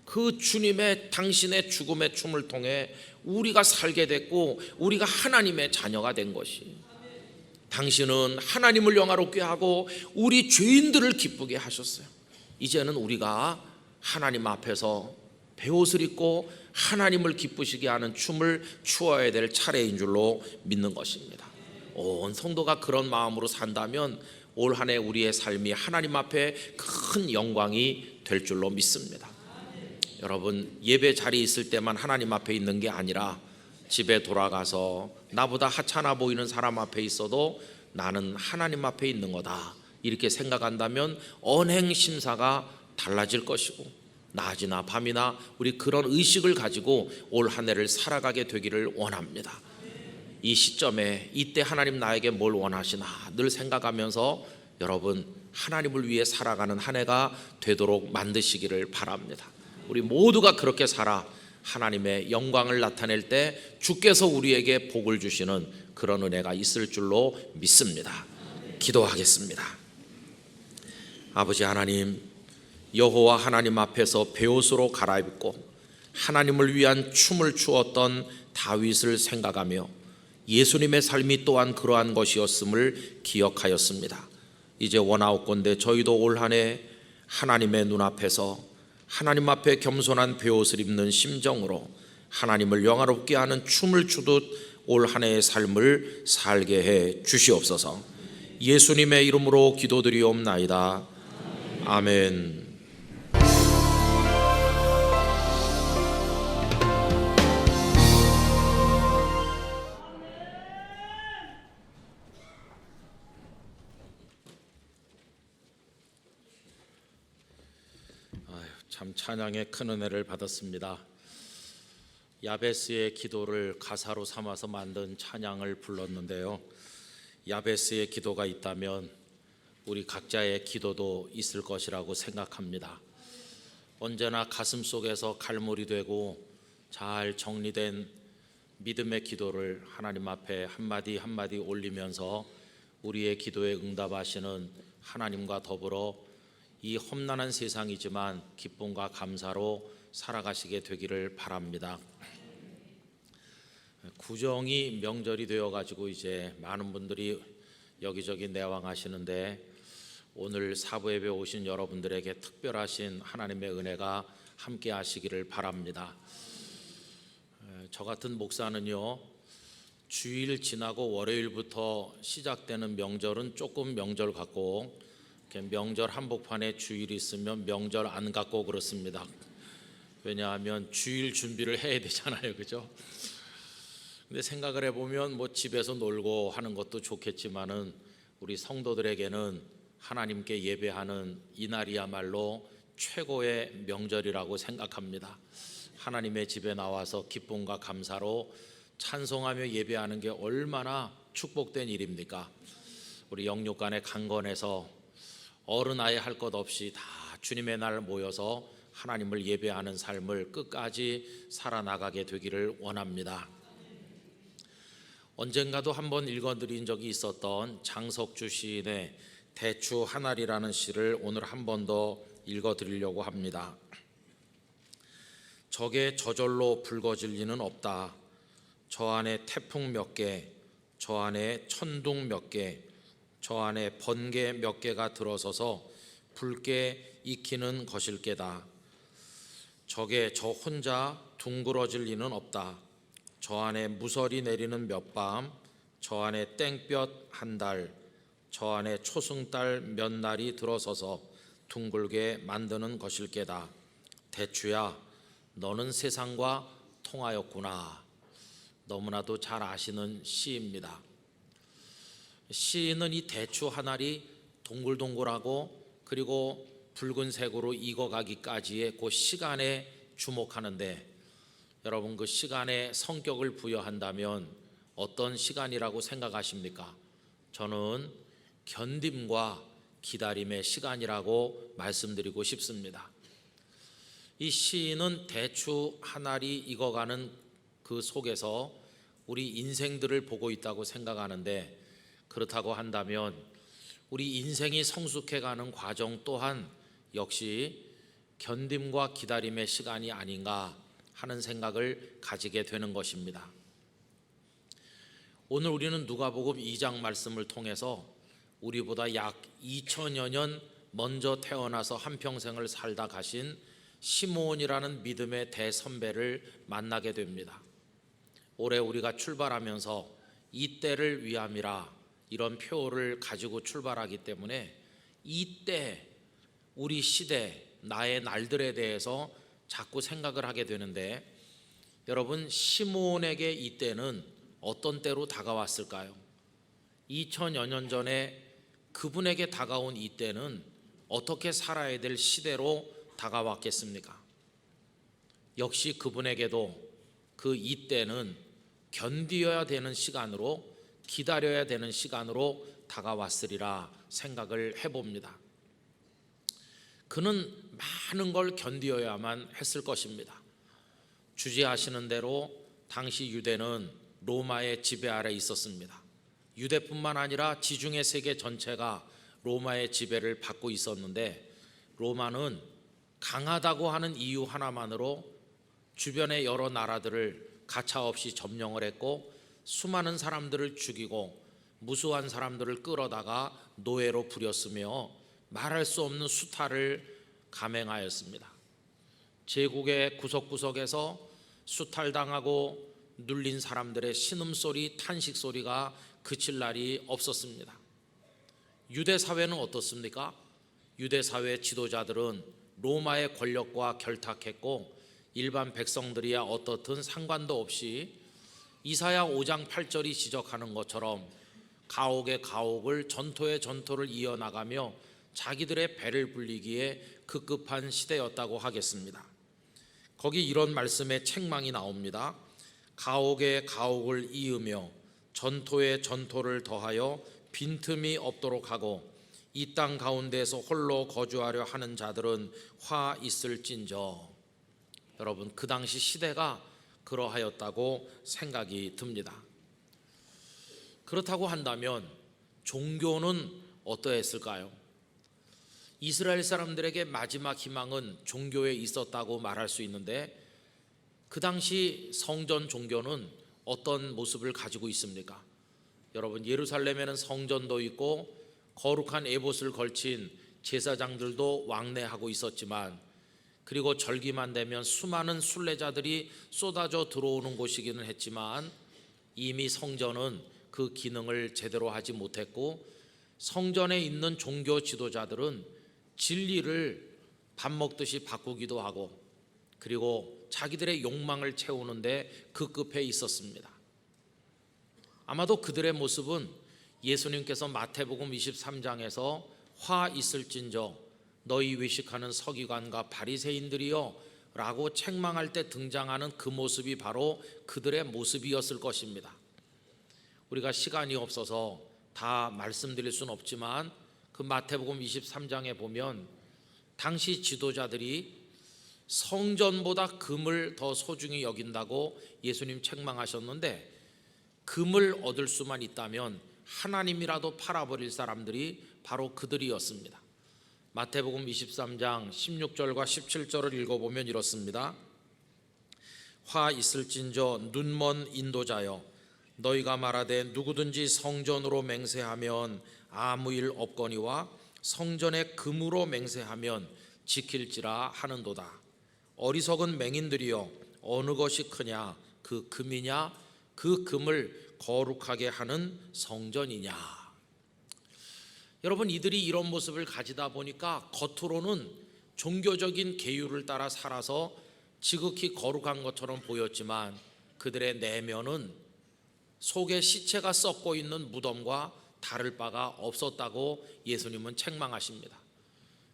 그 주님의 당신의 죽음의 춤을 통해 우리가 살게 됐고 우리가 하나님의 자녀가 된 것이, 당신은 하나님을 영화롭게 하고 우리 죄인들을 기쁘게 하셨어요. 이제는 우리가 하나님 앞에서 베옷을 입고 하나님을 기쁘시게 하는 춤을 추어야 될 차례인 줄로 믿는 것입니다. 온 성도가 그런 마음으로 산다면 올 한 해 우리의 삶이 하나님 앞에 큰 영광이 될 줄로 믿습니다. 여러분, 예배 자리에 있을 때만 하나님 앞에 있는 게 아니라 집에 돌아가서 나보다 하찮아 보이는 사람 앞에 있어도 나는 하나님 앞에 있는 거다, 이렇게 생각한다면 언행 심사가 달라질 것이고, 낮이나 밤이나 우리 그런 의식을 가지고 올 한 해를 살아가게 되기를 원합니다. 이 시점에 이때 하나님 나에게 뭘 원하시나 늘 생각하면서 여러분, 하나님을 위해 살아가는 한 해가 되도록 만드시기를 바랍니다. 우리 모두가 그렇게 살아 하나님의 영광을 나타낼 때 주께서 우리에게 복을 주시는 그런 은혜가 있을 줄로 믿습니다. 기도하겠습니다. 아버지 하나님, 여호와 하나님 앞에서 베옷으로 갈아입고 하나님을 위한 춤을 추었던 다윗을 생각하며 예수님의 삶이 또한 그러한 것이었음을 기억하였습니다. 이제 원하옵건대 저희도 올 한 해 하나님의 눈앞에서 하나님 앞에 겸손한 베옷을 입는 심정으로 하나님을 영화롭게 하는 춤을 추듯 올 한 해의 삶을 살게 해 주시옵소서. 예수님의 이름으로 기도드리옵나이다. 아멘. 참 찬양의 큰 은혜를 받았습니다. 야베스의 기도를 가사로 삼아서 만든 찬양을 불렀는데요, 야베스의 기도가 있다면 우리 각자의 기도도 있을 것이라고 생각합니다. 언제나 가슴 속에서 갈무리 되고 잘 정리된 믿음의 기도를 하나님 앞에 한마디 한마디 올리면서 우리의 기도에 응답하시는 하나님과 더불어 이 험난한 세상이지만 기쁨과 감사로 살아가시게 되기를 바랍니다. 구정이 명절이 되어가지고 이제 많은 분들이 여기저기 내왕하시는데 오늘 사부 예배 오신 여러분들에게 특별하신 하나님의 은혜가 함께 하시기를 바랍니다. 저 같은 목사는요, 주일 지나고 월요일부터 시작되는 명절은 조금 명절 같고, 명절 한복판에 주일이 있으면 명절 안 같고 그렇습니다. 왜냐하면 주일 준비를 해야 되잖아요, 그죠? 근데 생각을 해보면 뭐 집에서 놀고 하는 것도 좋겠지만은 우리 성도들에게는 하나님께 예배하는 이날이야말로 최고의 명절이라고 생각합니다. 하나님의 집에 나와서 기쁨과 감사로 찬송하며 예배하는 게 얼마나 축복된 일입니까? 우리 영육간에 강건해서 어른 아이 할 것 없이 다 주님의 날 모여서 하나님을 예배하는 삶을 끝까지 살아나가게 되기를 원합니다. 언젠가도 한번 읽어드린 적이 있었던 장석주 시인의 대추 하나리라는 시를 오늘 한 번 더 읽어드리려고 합니다. 적의 저절로 붉어질 리는 없다. 저 안에 태풍 몇 개, 저 안에 천둥 몇 개, 저 안에 번개 몇 개가 들어서서 붉게 익히는 것일게다. 적에 저 혼자 둥그러질 리는 없다. 저 안에 무설이 내리는 몇 밤, 저 안에 땡볕 한 달, 저 안에 초승달 몇 날이 들어서서 둥글게 만드는 것일게다. 대추야, 너는 세상과 통하였구나. 너무나도 잘 아시는 시입니다. 시인은 이 대추 한 알이 동글동글하고 그리고 붉은색으로 익어가기까지의 그 시간에 주목하는데, 여러분 그 시간에 성격을 부여한다면 어떤 시간이라고 생각하십니까? 저는 견딤과 기다림의 시간이라고 말씀드리고 싶습니다. 이 시인은 대추 한 알이 익어가는 그 속에서 우리 인생들을 보고 있다고 생각하는데, 그렇다고 한다면 우리 인생이 성숙해가는 과정 또한 역시 견딤과 기다림의 시간이 아닌가 하는 생각을 가지게 되는 것입니다. 오늘 우리는 누가복음 2장 말씀을 통해서 우리보다 약 2000여 년 먼저 태어나서 한평생을 살다 가신 시므온이라는 믿음의 대선배를 만나게 됩니다. 올해 우리가 출발하면서 이 때를 위함이라 이런 표어를 가지고 출발하기 때문에 이 때, 우리 시대, 나의 날들에 대해서 자꾸 생각을 하게 되는데, 여러분, 시므온에게 이 때는 어떤 때로 다가왔을까요? 2000여 년 전에 그분에게 다가온 이 때는 어떻게 살아야 될 시대로 다가왔겠습니까? 역시 그분에게도 그 이 때는 견디어야 되는 시간으로, 기다려야 되는 시간으로 다가왔으리라 생각을 해봅니다. 그는 많은 걸 견디어야만 했을 것입니다. 주지하시는 대로 당시 유대는 로마의 지배 아래 있었습니다. 유대뿐만 아니라 지중해 세계 전체가 로마의 지배를 받고 있었는데, 로마는 강하다고 하는 이유 하나만으로 주변의 여러 나라들을 가차없이 점령을 했고, 수많은 사람들을 죽이고 무수한 사람들을 끌어다가 노예로 부렸으며 말할 수 없는 수탈을 감행하였습니다. 제국의 구석구석에서 수탈당하고 눌린 사람들의 신음소리, 탄식소리가 그칠 날이 없었습니다. 유대 사회는 어떻습니까? 유대 사회 지도자들은 로마의 권력과 결탁했고, 일반 백성들이야 어떻든 상관도 없이 이사야 5장 8절이 지적하는 것처럼 가옥의 가옥을, 전토의 전토를 이어나가며 자기들의 배를 불리기에 급급한 시대였다고 하겠습니다. 거기 이런 말씀의 책망이 나옵니다. 가옥의 가옥을 이으며 전토의 전토를 더하여 빈틈이 없도록 하고 이 땅 가운데서 홀로 거주하려 하는 자들은 화 있을진저. 여러분, 그 당시 시대가 그러하였다고 생각이 듭니다. 그렇다고 한다면 종교는 어떠했을까요? 이스라엘 사람들에게 마지막 희망은 종교에 있었다고 말할 수 있는데, 그 당시 성전 종교는 어떤 모습을 가지고 있습니까? 여러분, 예루살렘에는 성전도 있고 거룩한 에봇을 걸친 제사장들도 왕래하고 있었지만, 그리고 절기만 되면 수많은 순례자들이 쏟아져 들어오는 곳이기는 했지만, 이미 성전은 그 기능을 제대로 하지 못했고, 성전에 있는 종교 지도자들은 진리를 밥 먹듯이 바꾸기도 하고, 그리고 자기들의 욕망을 채우는데 급급해 있었습니다. 아마도 그들의 모습은 예수님께서 마태복음 23장에서 화 있을진저 너희 외식하는 서기관과 바리새인들이여 라고 책망할 때 등장하는 그 모습이 바로 그들의 모습이었을 것입니다. 우리가 시간이 없어서 다 말씀드릴 수는 없지만, 그 마태복음 23장에 보면 당시 지도자들이 성전보다 금을 더 소중히 여긴다고 예수님 책망하셨는데, 금을 얻을 수만 있다면 하나님이라도 팔아버릴 사람들이 바로 그들이었습니다. 마태복음 23장 16절과 17절을 읽어보면 이렇습니다. 화 있을진저 눈먼 인도자여, 너희가 말하되 누구든지 성전으로 맹세하면 아무 일 없거니와 성전의 금으로 맹세하면 지킬지라 하는도다. 어리석은 맹인들이여, 어느 것이 크냐? 그 금이냐? 그 금을 거룩하게 하는 성전이냐? 여러분, 이들이 이런 모습을 가지다 보니까 겉으로는 종교적인 계율을 따라 살아서 지극히 거룩한 것처럼 보였지만, 그들의 내면은 속에 시체가 썩고 있는 무덤과 다를 바가 없었다고 예수님은 책망하십니다.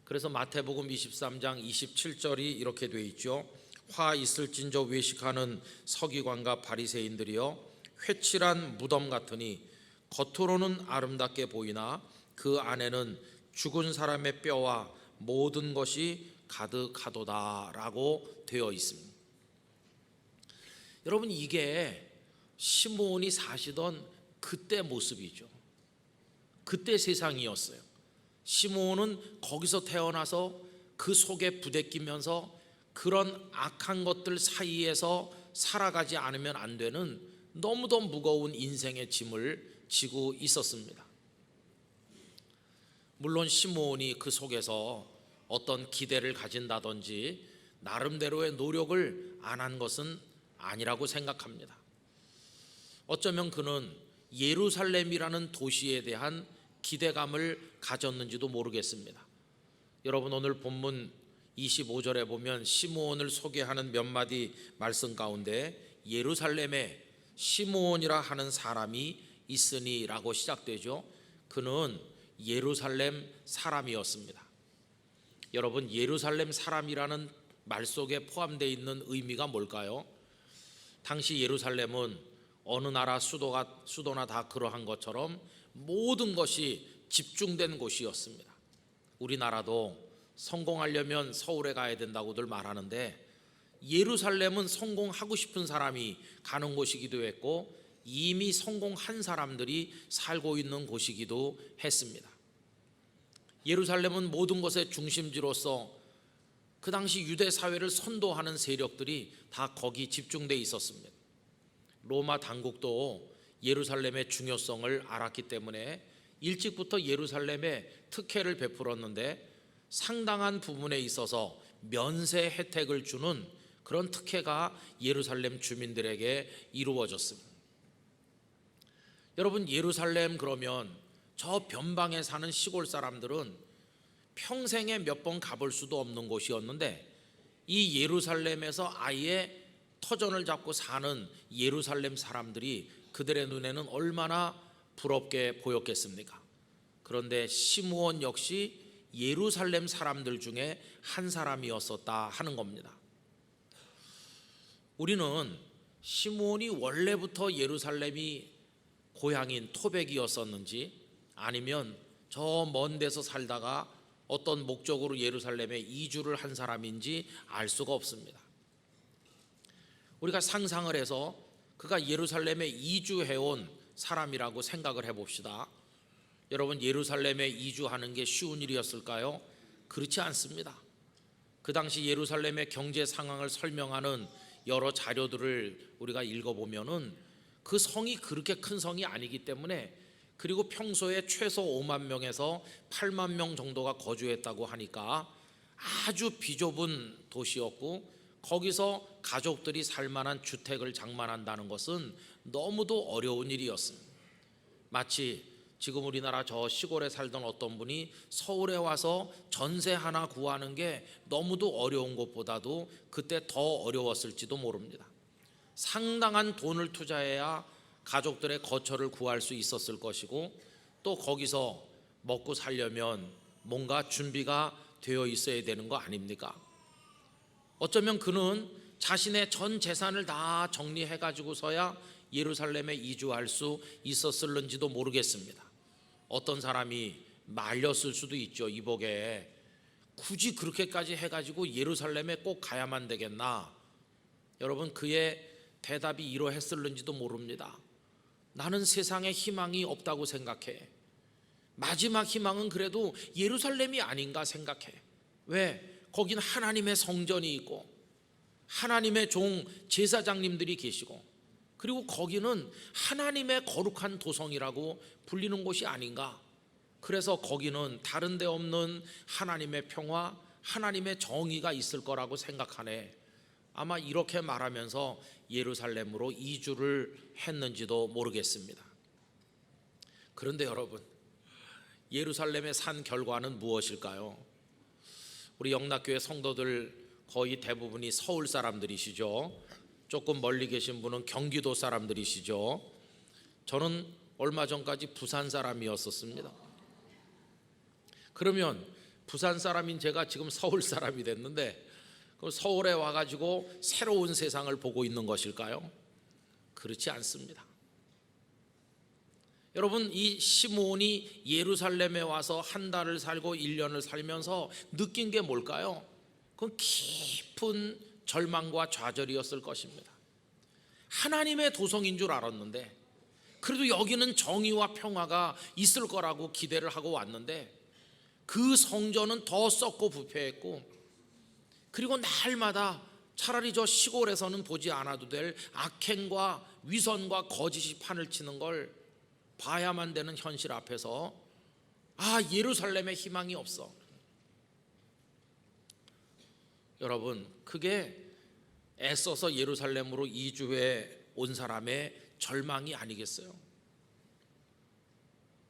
그래서 마태복음 23장 27절이 이렇게 돼 있죠. 화 있을진저 외식하는 서기관과 바리새인들이여, 회칠한 무덤 같으니 겉으로는 아름답게 보이나 그 안에는 죽은 사람의 뼈와 모든 것이 가득하도다 라고 되어 있습니다. 여러분, 이게 시므온이 사시던 그때 모습이죠. 그때 세상이었어요. 시므온은 거기서 태어나서 그 속에 부대끼면서 그런 악한 것들 사이에서 살아가지 않으면 안 되는 너무도 무거운 인생의 짐을 지고 있었습니다. 물론 시므온이 그 속에서 어떤 기대를 가진다든지 나름대로의 노력을 안 한 것은 아니라고 생각합니다. 어쩌면 그는 예루살렘이라는 도시에 대한 기대감을 가졌는지도 모르겠습니다. 여러분, 오늘 본문 25절에 보면 시므온을 소개하는 몇 마디 말씀 가운데 예루살렘에 시므온이라 하는 사람이 있으니 라고 시작되죠. 그는 예루살렘 사람이었습니다. 여러분, 예루살렘 사람이라는 말 속에 포함되어 있는 의미가 뭘까요? 당시 예루살렘은 어느 나라 수도나 다 그러한 것처럼 모든 것이 집중된 곳이었습니다. 우리나라도 성공하려면 서울에 가야 된다고들 말하는데 예루살렘은 성공하고 싶은 사람이 가는 곳이기도 했고 이미 성공한 사람들이 살고 있는 곳이기도 했습니다. 예루살렘은 모든 것의 중심지로서 그 당시 유대 사회를 선도하는 세력들이 다 거기 집중되어 있었습니다. 로마 당국도 예루살렘의 중요성을 알았기 때문에 일찍부터 예루살렘에 특혜를 베풀었는데 상당한 부분에 있어서 면세 혜택을 주는 그런 특혜가 예루살렘 주민들에게 이루어졌습니다. 여러분, 예루살렘 그러면 저 변방에 사는 시골 사람들은 평생에 몇 번 가볼 수도 없는 곳이었는데 이 예루살렘에서 아예 터전을 잡고 사는 예루살렘 사람들이 그들의 눈에는 얼마나 부럽게 보였겠습니까? 그런데 시므온 역시 예루살렘 사람들 중에 한 사람이었었다 하는 겁니다. 우리는 시므온이 원래부터 예루살렘이 고향인 토백이었었는지 아니면 저 먼 데서 살다가 어떤 목적으로 예루살렘에 이주를 한 사람인지 알 수가 없습니다. 우리가 상상을 해서 그가 예루살렘에 이주해온 사람이라고 생각을 해봅시다. 여러분, 예루살렘에 이주하는 게 쉬운 일이었을까요? 그렇지 않습니다. 그 당시 예루살렘의 경제 상황을 설명하는 여러 자료들을 우리가 읽어보면은 그 성이 그렇게 큰 성이 아니기 때문에, 그리고 평소에 최소 5만 명에서 8만 명 정도가 거주했다고 하니까 아주 비좁은 도시였고, 거기서 가족들이 살만한 주택을 장만한다는 것은 너무도 어려운 일이었습니다. 마치 지금 우리나라 저 시골에 살던 어떤 분이 서울에 와서 전세 하나 구하는 게 너무도 어려운 것보다도 그때 더 어려웠을지도 모릅니다. 상당한 돈을 투자해야 가족들의 거처를 구할 수 있었을 것이고, 또 거기서 먹고 살려면 뭔가 준비가 되어 있어야 되는 거 아닙니까? 어쩌면 그는 자신의 전 재산을 다 정리해 가지고서야 예루살렘에 이주할 수 있었을는지도 모르겠습니다. 어떤 사람이 말렸을 수도 있죠. 이복에 굳이 그렇게까지 해가지고 예루살렘에 꼭 가야만 되겠나? 여러분, 그의 대답이 이러했을는지도 모릅니다. 나는 세상에 희망이 없다고 생각해. 마지막 희망은 그래도 예루살렘이 아닌가 생각해. 왜? 거긴 하나님의 성전이 있고 하나님의 종 제사장님들이 계시고, 그리고 거기는 하나님의 거룩한 도성이라고 불리는 곳이 아닌가. 그래서 거기는 다른 데 없는 하나님의 평화, 하나님의 정의가 있을 거라고 생각하네. 아마 이렇게 말하면서 예루살렘으로 이주를 했는지도 모르겠습니다. 그런데 여러분, 예루살렘에 산 결과는 무엇일까요? 우리 영락교회 성도들 거의 대부분이 서울 사람들이시죠. 조금 멀리 계신 분은 경기도 사람들이시죠. 저는 얼마 전까지 부산 사람이었었습니다. 그러면 부산 사람인 제가 지금 서울 사람이 됐는데, 그럼 서울에 와가지고 새로운 세상을 보고 있는 것일까요? 그렇지 않습니다. 여러분, 이 시므온이 예루살렘에 와서 한 달을 살고 1년을 살면서 느낀 게 뭘까요? 그건 깊은 절망과 좌절이었을 것입니다. 하나님의 도성인 줄 알았는데, 그래도 여기는 정의와 평화가 있을 거라고 기대를 하고 왔는데, 그 성전은 더 썩고 부패했고, 그리고 날마다 차라리 저 시골에서는 보지 않아도 될 악행과 위선과 거짓이 판을 치는 걸 봐야만 되는 현실 앞에서 예루살렘에 희망이 없어. 여러분, 그게 애써서 예루살렘으로 이주해 온 사람의 절망이 아니겠어요?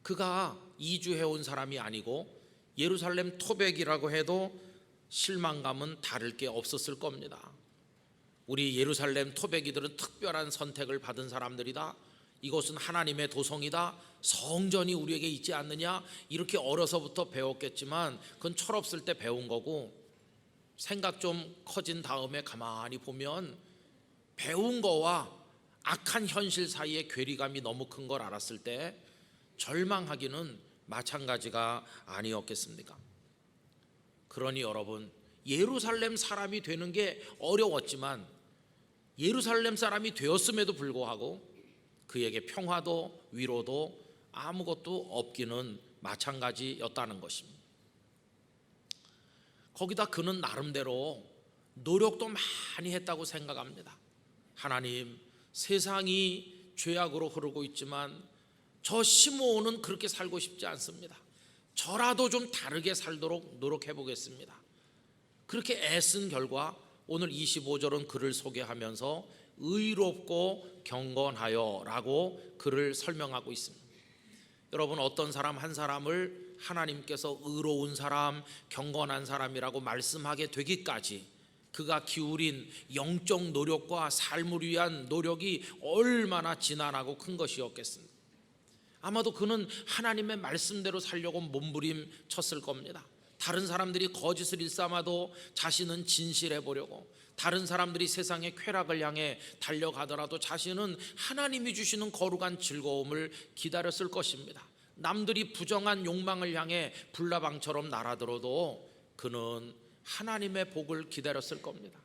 그가 이주해 온 사람이 아니고 예루살렘 토백이라고 해도 실망감은 다를 게 없었을 겁니다. 우리 예루살렘 토백이들은 특별한 선택을 받은 사람들이다. 이곳은 하나님의 도성이다. 성전이 우리에게 있지 않느냐. 이렇게 어려서부터 배웠겠지만 그건 철없을 때 배운 거고, 생각 좀 커진 다음에 가만히 보면 배운 거와 악한 현실 사이의 괴리감이 너무 큰 걸 알았을 때 절망하기는 마찬가지가 아니었겠습니까? 그러니 여러분, 예루살렘 사람이 되는 게 어려웠지만 예루살렘 사람이 되었음에도 불구하고 그에게 평화도 위로도 아무것도 없기는 마찬가지였다는 것입니다. 거기다 그는 나름대로 노력도 많이 했다고 생각합니다. 하나님, 세상이 죄악으로 흐르고 있지만 저 시므온은 그렇게 살고 싶지 않습니다. 저라도 좀 다르게 살도록 노력해 보겠습니다. 그렇게 애쓴 결과 오늘 25절은 그를 소개하면서 의롭고 경건하여 라고 그를 설명하고 있습니다. 여러분, 어떤 사람 한 사람을 하나님께서 의로운 사람, 경건한 사람이라고 말씀하게 되기까지 그가 기울인 영적 노력과 삶을 위한 노력이 얼마나 지난하고 큰 것이었겠습니까? 아마도 그는 하나님의 말씀대로 살려고 몸부림 쳤을 겁니다. 다른 사람들이 거짓을 일삼아도 자신은 진실해 보려고, 다른 사람들이 세상의 쾌락을 향해 달려가더라도 자신은 하나님이 주시는 거룩한 즐거움을 기다렸을 것입니다. 남들이 부정한 욕망을 향해 불나방처럼 날아들어도 그는 하나님의 복을 기다렸을 겁니다.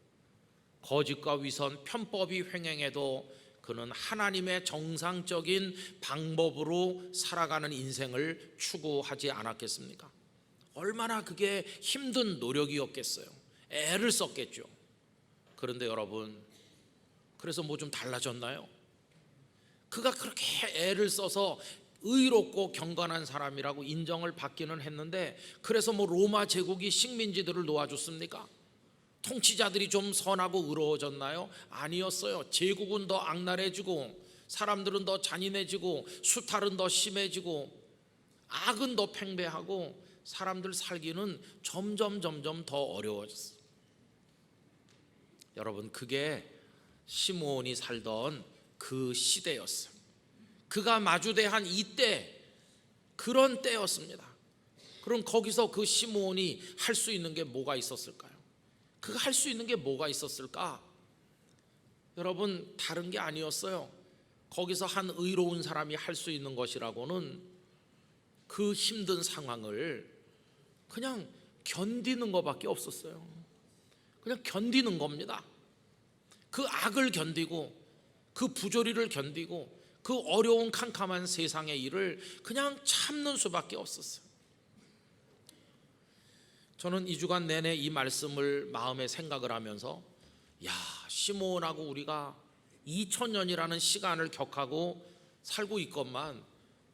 거짓과 위선, 편법이 횡행해도 그는 하나님의 정상적인 방법으로 살아가는 인생을 추구하지 않았겠습니까? 얼마나 그게 힘든 노력이었겠어요. 애를 썼겠죠. 그런데 여러분, 그래서 뭐 좀 달라졌나요? 그가 그렇게 애를 써서 의롭고 경건한 사람이라고 인정을 받기는 했는데, 그래서 뭐 로마 제국이 식민지들을 놓아줬습니까? 통치자들이 좀 선하고 의로워졌나요? 아니었어요. 제국은 더 악랄해지고, 사람들은 더 잔인해지고, 수탈은 더 심해지고, 악은 더 팽배하고, 사람들 살기는 점점 더 어려워졌어요. 여러분, 그게 시므온이 살던 그 시대였어요. 그가 마주대한 이때, 그런 때였습니다. 그럼 거기서 그 시므온이 할 수 있는 게 뭐가 있었을까요? 그가 할 수 있는 게 뭐가 있었을까? 여러분, 다른 게 아니었어요. 거기서 한 의로운 사람이 할 수 있는 것이라고는 그 힘든 상황을 그냥 견디는 것밖에 없었어요. 그냥 견디는 겁니다. 그 악을 견디고, 그 부조리를 견디고, 그 어려운 캄캄한 세상의 일을 그냥 참는 수밖에 없었어요. 저는 2주간 내내 이 말씀을 마음에 생각을 하면서, 시므온하고 우리가 2000년이라는 시간을 격하고 살고 있건만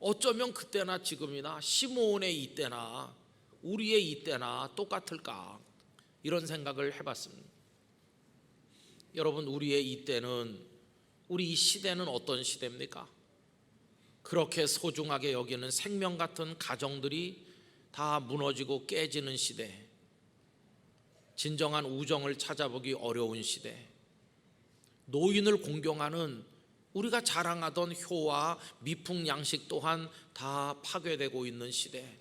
어쩌면 그때나 지금이나 시므온의 이때나 우리의 이때나 똑같을까, 이런 생각을 해봤습니다. 여러분, 우리의 이때는, 우리 이 시대는 어떤 시대입니까? 그렇게 소중하게 여기는 생명 같은 가정들이 다 무너지고 깨지는 시대, 진정한 우정을 찾아보기 어려운 시대, 노인을 공경하는 우리가 자랑하던 효와 미풍 양식 또한 다 파괴되고 있는 시대,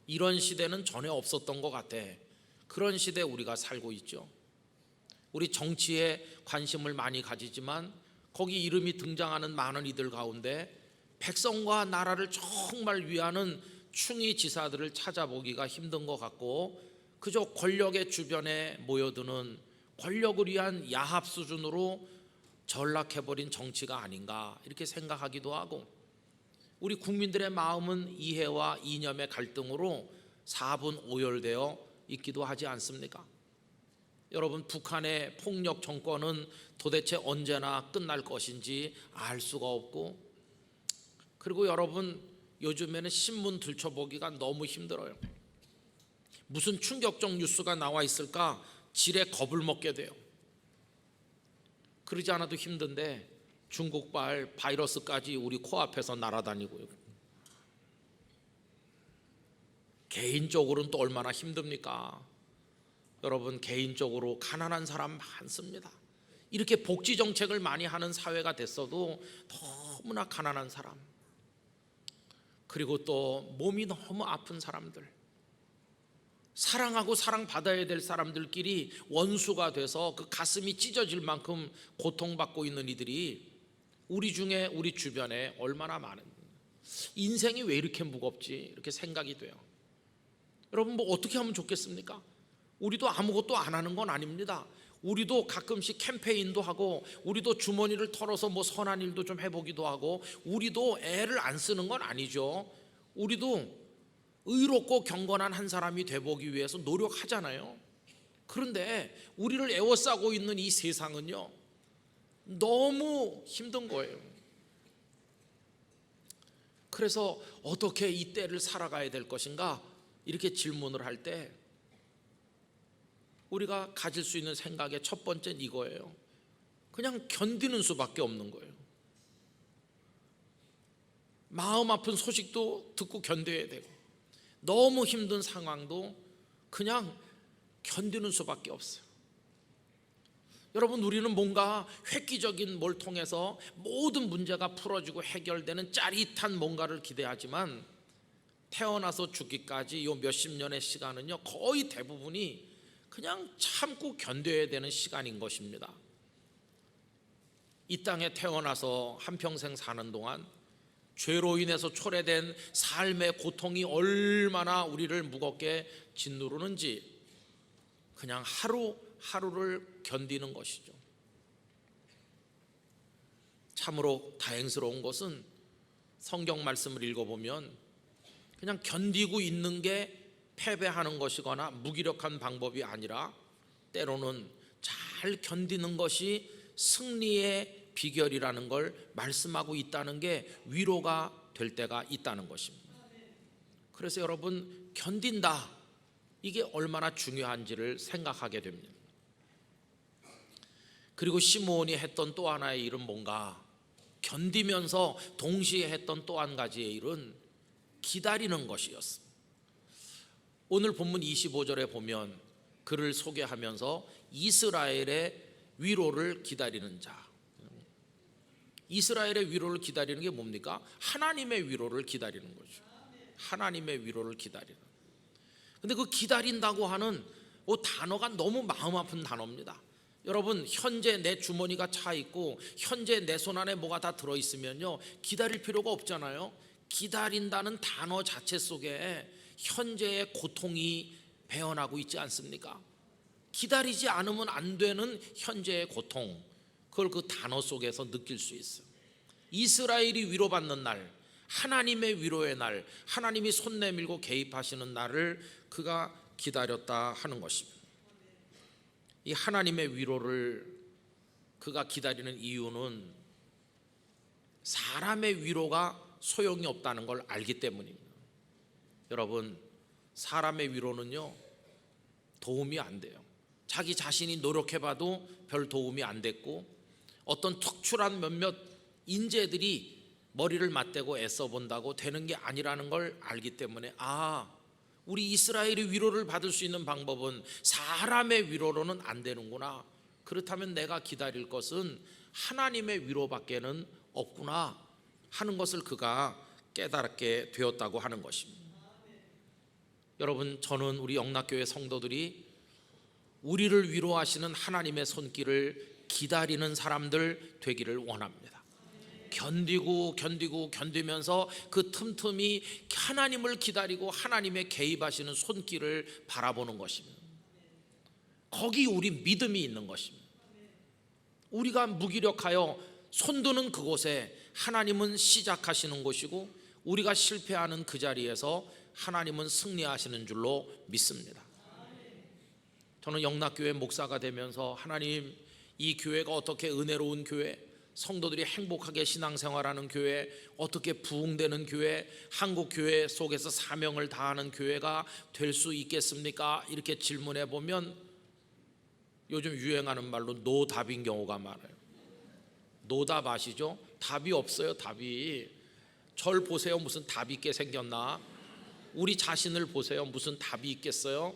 이런 시대는 전혀 없었던 것 같아. 그런 시대에 우리가 살고 있죠. 우리 정치에 관심을 많이 가지지만 거기 이름이 등장하는 많은 이들 가운데 백성과 나라를 정말 위하는 충의 지사들을 찾아보기가 힘든 것 같고, 그저 권력의 주변에 모여드는 권력을 위한 야합 수준으로 전락해버린 정치가 아닌가, 이렇게 생각하기도 하고, 우리 국민들의 마음은 이해와 이념의 갈등으로 사분오열되어 있기도 하지 않습니까? 여러분, 북한의 폭력 정권은 도대체 언제나 끝날 것인지 알 수가 없고, 그리고 여러분, 요즘에는 신문 들춰보기가 너무 힘들어요. 무슨 충격적 뉴스가 나와 있을까 지레 겁을 먹게 돼요. 그러지 않아도 힘든데 중국발 바이러스까지 우리 코앞에서 날아다니고요. 개인적으로는 또 얼마나 힘듭니까? 여러분, 개인적으로 가난한 사람 많습니다. 이렇게 복지 정책을 많이 하는 사회가 됐어도 너무나 가난한 사람, 그리고 또 몸이 너무 아픈 사람들, 사랑하고 사랑받아야 될 사람들끼리 원수가 돼서 그 가슴이 찢어질 만큼 고통받고 있는 이들이 우리 중에, 우리 주변에 얼마나 많은, 인생이 왜 이렇게 무겁지 이렇게 생각이 돼요. 여러분, 뭐 어떻게 하면 좋겠습니까? 우리도 아무것도 안 하는 건 아닙니다. 우리도 가끔씩 캠페인도 하고, 우리도 주머니를 털어서 뭐 선한 일도 좀 해보기도 하고, 우리도 애를 안 쓰는 건 아니죠. 우리도 의롭고 경건한 한 사람이 되보기 위해서 노력하잖아요. 그런데 우리를 에워싸고 있는 이 세상은요, 너무 힘든 거예요. 그래서 어떻게 이 때를 살아가야 될 것인가 이렇게 질문을 할 때 우리가 가질 수 있는 생각의 첫 번째는 이거예요. 그냥 견디는 수밖에 없는 거예요. 마음 아픈 소식도 듣고 견뎌야 되고, 너무 힘든 상황도 그냥 견디는 수밖에 없어요. 여러분, 우리는 뭔가 획기적인 뭘 통해서 모든 문제가 풀어지고 해결되는 짜릿한 뭔가를 기대하지만, 태어나서 죽기까지 요 몇십 년의 시간은요, 거의 대부분이 그냥 참고 견뎌야 되는 시간인 것입니다. 이 땅에 태어나서 한평생 사는 동안 죄로 인해서 초래된 삶의 고통이 얼마나 우리를 무겁게 짓누르는지 그냥 하루하루를 견디는 것이죠. 참으로 다행스러운 것은 성경 말씀을 읽어보면 그냥 견디고 있는 게 패배하는 것이거나 무기력한 방법이 아니라, 때로는 잘 견디는 것이 승리의 비결이라는 걸 말씀하고 있다는 게 위로가 될 때가 있다는 것입니다. 그래서 여러분, 견딘다, 이게 얼마나 중요한지를 생각하게 됩니다. 그리고 시므온이 했던 또 하나의 일은 뭔가, 견디면서 동시에 했던 또 한 가지의 일은 기다리는 것이었습니다. 오늘 본문 25절에 보면 그를 소개하면서 이스라엘의 위로를 기다리는 자, 이스라엘의 위로를 기다리는 게 뭡니까? 하나님의 위로를 기다리는 거죠. 하나님의 위로를 기다리는. 근데 그 기다린다고 하는 단어가 너무 마음 아픈 단어입니다. 여러분, 현재 내 주머니가 차 있고 현재 내 손 안에 뭐가 다 들어있으면요, 기다릴 필요가 없잖아요. 기다린다는 단어 자체 속에 현재의 고통이 배어나고 있지 않습니까? 기다리지 않으면 안 되는 현재의 고통, 그걸 그 단어 속에서 느낄 수 있어요. 이스라엘이 위로받는 날, 하나님의 위로의 날, 하나님이 손 내밀고 개입하시는 날을 그가 기다렸다 하는 것입니다. 이 하나님의 위로를 그가 기다리는 이유는 사람의 위로가 소용이 없다는 걸 알기 때문입니다. 여러분, 사람의 위로는요, 도움이 안 돼요. 자기 자신이 노력해봐도 별 도움이 안 됐고, 어떤 특출한 몇몇 인재들이 머리를 맞대고 애써 본다고 되는 게 아니라는 걸 알기 때문에, 우리 이스라엘이 위로를 받을 수 있는 방법은 사람의 위로로는 안 되는구나. 그렇다면 내가 기다릴 것은 하나님의 위로밖에는 없구나 하는 것을 그가 깨닫게 되었다고 하는 것입니다. 여러분, 저는 우리 영락교회 성도들이 우리를 위로하시는 하나님의 손길을 기다리는 사람들 되기를 원합니다. 견디면서 그 틈틈이 하나님을 기다리고 하나님의 개입하시는 손길을 바라보는 것입니다. 거기 우리 믿음이 있는 것입니다. 우리가 무기력하여 손드는 그곳에 하나님은 시작하시는 곳이고, 우리가 실패하는 그 자리에서 하나님은 승리하시는 줄로 믿습니다. 저는 영락교회 목사가 되면서 하나님, 이 교회가 어떻게 은혜로운 교회, 성도들이 행복하게 신앙생활하는 교회, 어떻게 부흥되는 교회, 한국 교회 속에서 사명을 다하는 교회가 될 수 있겠습니까? 이렇게 질문해 보면 요즘 유행하는 말로 노답인 경우가 많아요. 노답 아시죠? 답이 없어요. 답이. 절 보세요. 무슨 답이 있게 생겼나? 우리 자신을 보세요. 무슨 답이 있겠어요?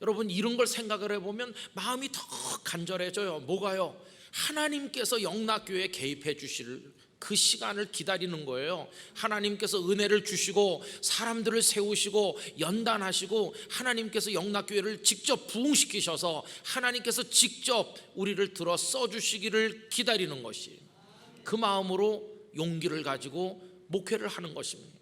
여러분, 이런 걸 생각을 해보면 마음이 더 간절해져요. 뭐가요? 하나님께서 영락교회에 개입해 주실 그 시간을 기다리는 거예요. 하나님께서 은혜를 주시고 사람들을 세우시고 연단하시고 하나님께서 영락교회를 직접 부흥시키셔서 하나님께서 직접 우리를 들어 써주시기를 기다리는 것이, 그 마음으로 용기를 가지고 목회를 하는 것입니다.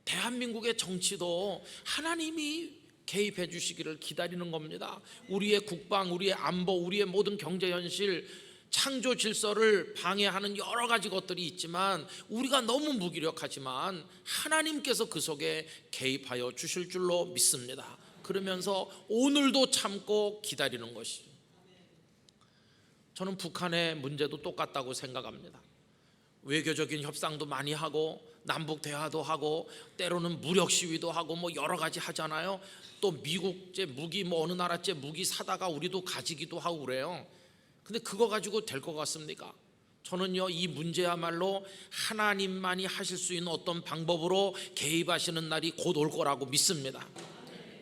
대한민국의 정치도 하나님이 개입해 주시기를 기다리는 겁니다. 우리의 국방, 우리의 안보, 우리의 모든 경제 현실, 창조 질서를 방해하는 여러 가지 것들이 있지만 우리가 너무 무기력하지만 하나님께서 그 속에 개입하여 주실 줄로 믿습니다. 그러면서 오늘도 참고 기다리는 것이, 저는 북한의 문제도 똑같다고 생각합니다. 외교적인 협상도 많이 하고 남북 대화도 하고 때로는 무력 시위도 하고 뭐 여러 가지 하잖아요. 또 미국제 무기 뭐 어느 나라제 무기 사다가 우리도 가지기도 하고 그래요. 근데 그거 가지고 될 것 같습니까? 저는요, 이 문제야말로 하나님만이 하실 수 있는 어떤 방법으로 개입하시는 날이 곧 올 거라고 믿습니다.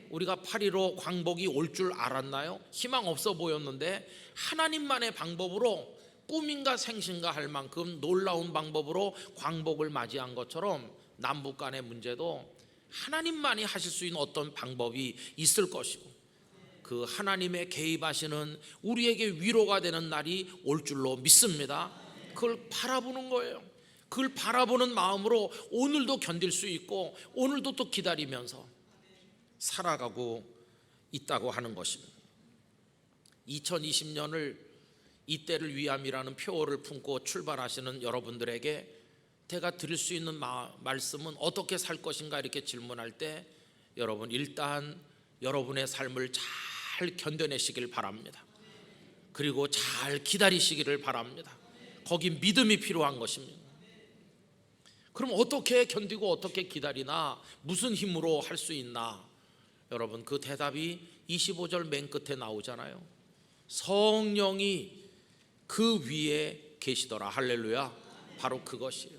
우리가 8.15 광복이 올 줄 알았나요? 희망 없어 보였는데 하나님만의 방법으로 꿈인가 생신가 할 만큼 놀라운 방법으로 광복을 맞이한 것처럼 남북 간의 문제도 하나님만이 하실 수 있는 어떤 방법이 있을 것이고, 그 하나님의 개입하시는 우리에게 위로가 되는 날이 올 줄로 믿습니다. 그걸 바라보는 거예요. 그걸 바라보는 마음으로 오늘도 견딜 수 있고 오늘도 또 기다리면서 살아가고 있다고 하는 것입니다. 2020년을 이때를 위함이라는 표어를 품고 출발하시는 여러분들에게 제가 드릴 수 있는 말씀은 어떻게 살 것인가 이렇게 질문할 때, 여러분 일단 여러분의 삶을 잘 견뎌내시길 바랍니다. 그리고 잘 기다리시기를 바랍니다. 거기 믿음이 필요한 것입니다. 그럼 어떻게 견디고 어떻게 기다리나, 무슨 힘으로 할 수 있나? 여러분, 그 대답이 25절 맨 끝에 나오잖아요. 성령이 그 위에 계시더라. 할렐루야. 바로 그것이에요.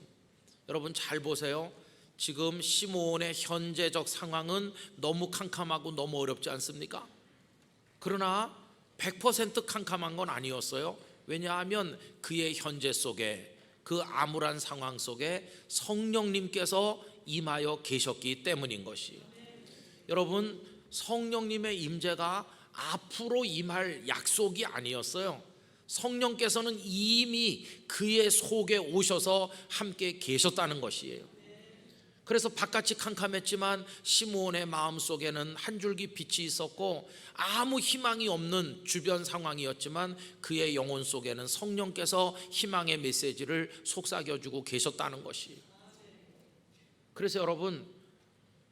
여러분 잘 보세요. 지금 시므온의 현재적 상황은 너무 캄캄하고 너무 어렵지 않습니까? 그러나 100% 캄캄한 건 아니었어요. 왜냐하면 그의 현재 속에, 그 암울한 상황 속에 성령님께서 임하여 계셨기 때문인 것이에요. 여러분, 성령님의 임재가 앞으로 임할 약속이 아니었어요. 성령께서는 이미 그의 속에 오셔서 함께 계셨다는 것이에요. 그래서 바깥이 캄캄했지만 시므온의 마음속에는 한 줄기 빛이 있었고 아무 희망이 없는 주변 상황이었지만 그의 영혼 속에는 성령께서 희망의 메시지를 속삭여주고 계셨다는 것이에요. 그래서 여러분,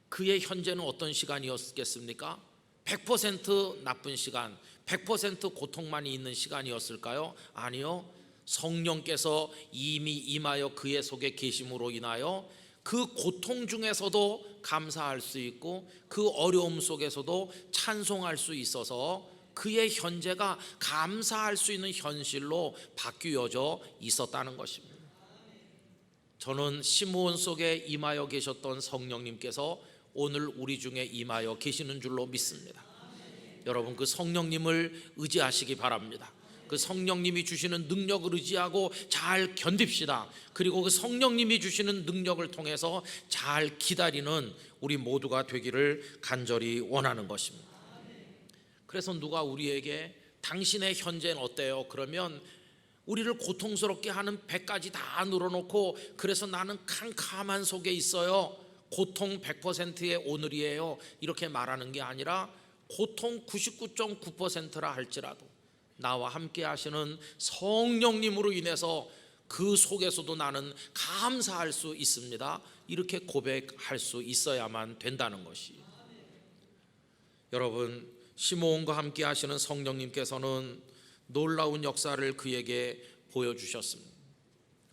그의 현재는 어떤 시간이었겠습니까? 100% 나쁜 시간, 100% 고통만이 있는 시간이었을까요? 아니요. 성령께서 이미 임하여 그의 속에 계심으로 인하여 그 고통 중에서도 감사할 수 있고 그 어려움 속에서도 찬송할 수 있어서 그의 현재가 감사할 수 있는 현실로 바뀌어져 있었다는 것입니다. 저는 시므온 속에 임하여 계셨던 성령님께서 오늘 우리 중에 임하여 계시는 줄로 믿습니다. 여러분, 그 성령님을 의지하시기 바랍니다. 그 성령님이 주시는 능력을 의지하고 잘 견딥시다. 그리고 그 성령님이 주시는 능력을 통해서 잘 기다리는 우리 모두가 되기를 간절히 원하는 것입니다. 그래서 누가 우리에게 당신의 현재는 어때요? 그러면 우리를 고통스럽게 하는 100가지 다 늘어놓고 그래서 나는 캄캄한 속에 있어요, 고통 100%의 오늘이에요, 이렇게 말하는 게 아니라 고통 99.9%라 할지라도 나와 함께 하시는 성령님으로 인해서 그 속에서도 나는 감사할 수 있습니다, 이렇게 고백할 수 있어야만 된다는 것이. 여러분, 시므온과 함께 하시는 성령님께서는 놀라운 역사를 그에게 보여주셨습니다.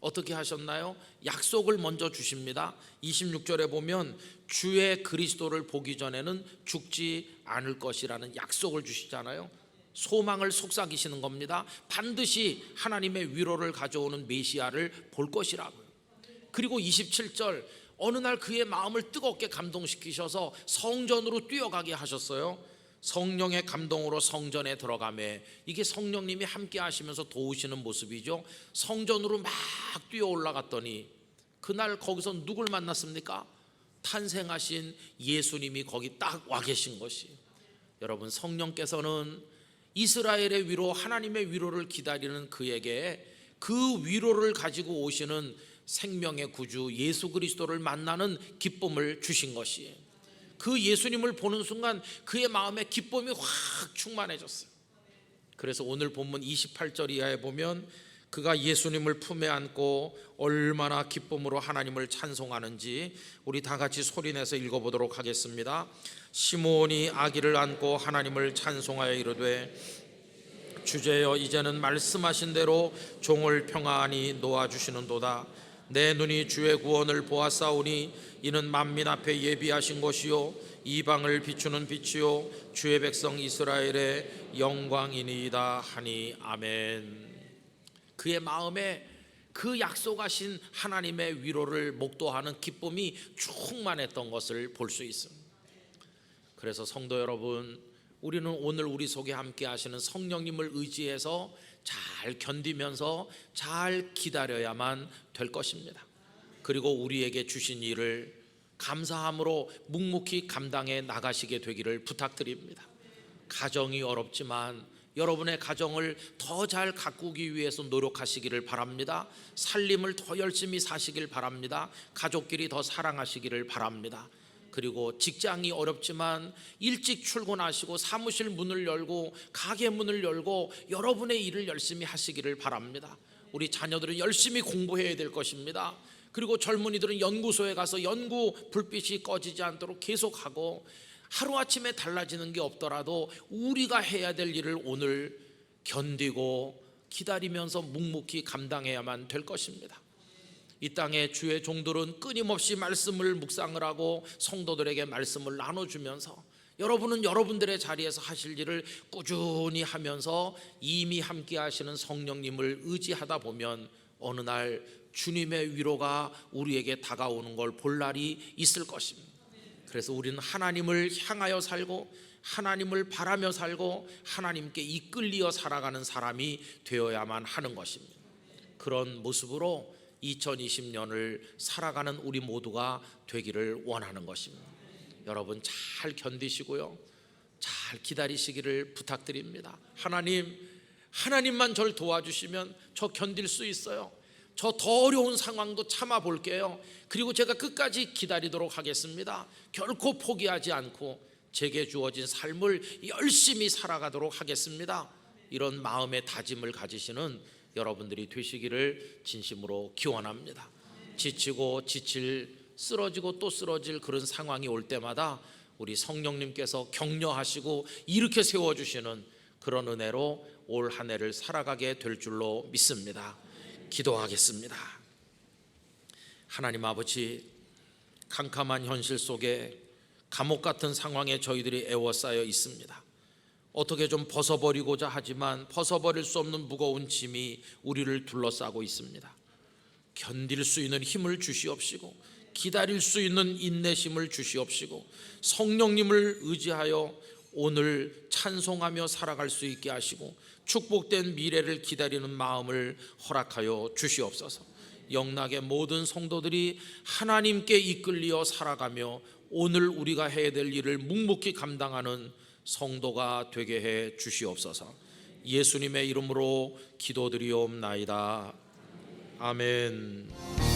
어떻게 하셨나요? 약속을 먼저 주십니다. 26절에 보면 주의 그리스도를 보기 전에는 죽지 않을 것이라는 약속을 주시잖아요. 소망을 속삭이시는 겁니다. 반드시 하나님의 위로를 가져오는 메시아를 볼 것이라고요. 그리고 27절, 어느 날 그의 마음을 뜨겁게 감동시키셔서 성전으로 뛰어가게 하셨어요. 성령의 감동으로 성전에 들어가매, 이게 성령님이 함께 하시면서 도우시는 모습이죠. 성전으로 막 뛰어 올라갔더니 그날 거기서 누굴 만났습니까? 탄생하신 예수님이 거기 딱 와 계신 것이. 여러분, 성령께서는 이스라엘의 위로, 하나님의 위로를 기다리는 그에게 그 위로를 가지고 오시는 생명의 구주 예수 그리스도를 만나는 기쁨을 주신 것이에요. 그 예수님을 보는 순간 그의 마음에 기쁨이 확 충만해졌어요. 그래서 오늘 본문 28절 이하에 보면 그가 예수님을 품에 안고 얼마나 기쁨으로 하나님을 찬송하는지 우리 다 같이 소리내서 읽어보도록 하겠습니다. 시므온이 아기를 안고 하나님을 찬송하여 이르되 주제여 이제는 말씀하신 대로 종을 평안히 놓아주시는도다. 내 눈이 주의 구원을 보았사오니 이는 만민 앞에 예비하신 것이요 이방을 비추는 빛이요 주의 백성 이스라엘의 영광이니이다 하니 아멘. 그의 마음에 그 약속하신 하나님의 위로를 목도하는 기쁨이 충만했던 것을 볼 수 있습니다. 그래서 성도 여러분, 우리는 오늘 우리 속에 함께 하시는 성령님을 의지해서 잘 견디면서 잘 기다려야만 될 것입니다. 그리고 우리에게 주신 일을 감사함으로 묵묵히 감당해 나가시게 되기를 부탁드립니다. 가정이 어렵지만 여러분의 가정을 더 잘 가꾸기 위해서 노력하시기를 바랍니다. 살림을 더 열심히 사시길 바랍니다. 가족끼리 더 사랑하시기를 바랍니다. 그리고 직장이 어렵지만 일찍 출근하시고 사무실 문을 열고 가게 문을 열고 여러분의 일을 열심히 하시기를 바랍니다. 우리 자녀들은 열심히 공부해야 될 것입니다. 그리고 젊은이들은 연구소에 가서 연구 불빛이 꺼지지 않도록 계속하고, 하루아침에 달라지는 게 없더라도 우리가 해야 될 일을 오늘 견디고 기다리면서 묵묵히 감당해야만 될 것입니다. 이 땅에 주의 종들은 끊임없이 말씀을 묵상을 하고 성도들에게 말씀을 나눠주면서 여러분은 여러분들의 자리에서 하실 일을 꾸준히 하면서 이미 함께 하시는 성령님을 의지하다 보면 어느 날 주님의 위로가 우리에게 다가오는 걸 볼 날이 있을 것입니다. 그래서 우리는 하나님을 향하여 살고 하나님을 바라며 살고 하나님께 이끌리어 살아가는 사람이 되어야만 하는 것입니다. 그런 모습으로 2020년을 살아가는 우리 모두가 되기를 원하는 것입니다. 여러분 잘 견디시고요, 잘 기다리시기를 부탁드립니다. 하나님만 저를 도와주시면 저 견딜 수 있어요. 저 더 어려운 상황도 참아 볼게요. 그리고 제가 끝까지 기다리도록 하겠습니다. 결코 포기하지 않고 제게 주어진 삶을 열심히 살아가도록 하겠습니다. 이런 마음의 다짐을 가지시는 여러분들이 되시기를 진심으로 기원합니다. 지치고 쓰러지고 또 쓰러질 그런 상황이 올 때마다 우리 성령님께서 격려하시고 일으켜 세워주시는 그런 은혜로 올 한 해를 살아가게 될 줄로 믿습니다. 기도하겠습니다. 하나님 아버지, 캄캄한 현실 속에 감옥 같은 상황에 저희들이 에워싸여 있습니다. 어떻게 좀 벗어버리고자 하지만 벗어버릴 수 없는 무거운 짐이 우리를 둘러싸고 있습니다. 견딜 수 있는 힘을 주시옵시고 기다릴 수 있는 인내심을 주시옵시고 성령님을 의지하여 오늘 찬송하며 살아갈 수 있게 하시고 축복된 미래를 기다리는 마음을 허락하여 주시옵소서. 영락의 모든 성도들이 하나님께 이끌리어 살아가며 오늘 우리가 해야 될 일을 묵묵히 감당하는 성도가 되게 해 주시옵소서. 예수님의 이름으로 기도드리옵나이다. 아멘.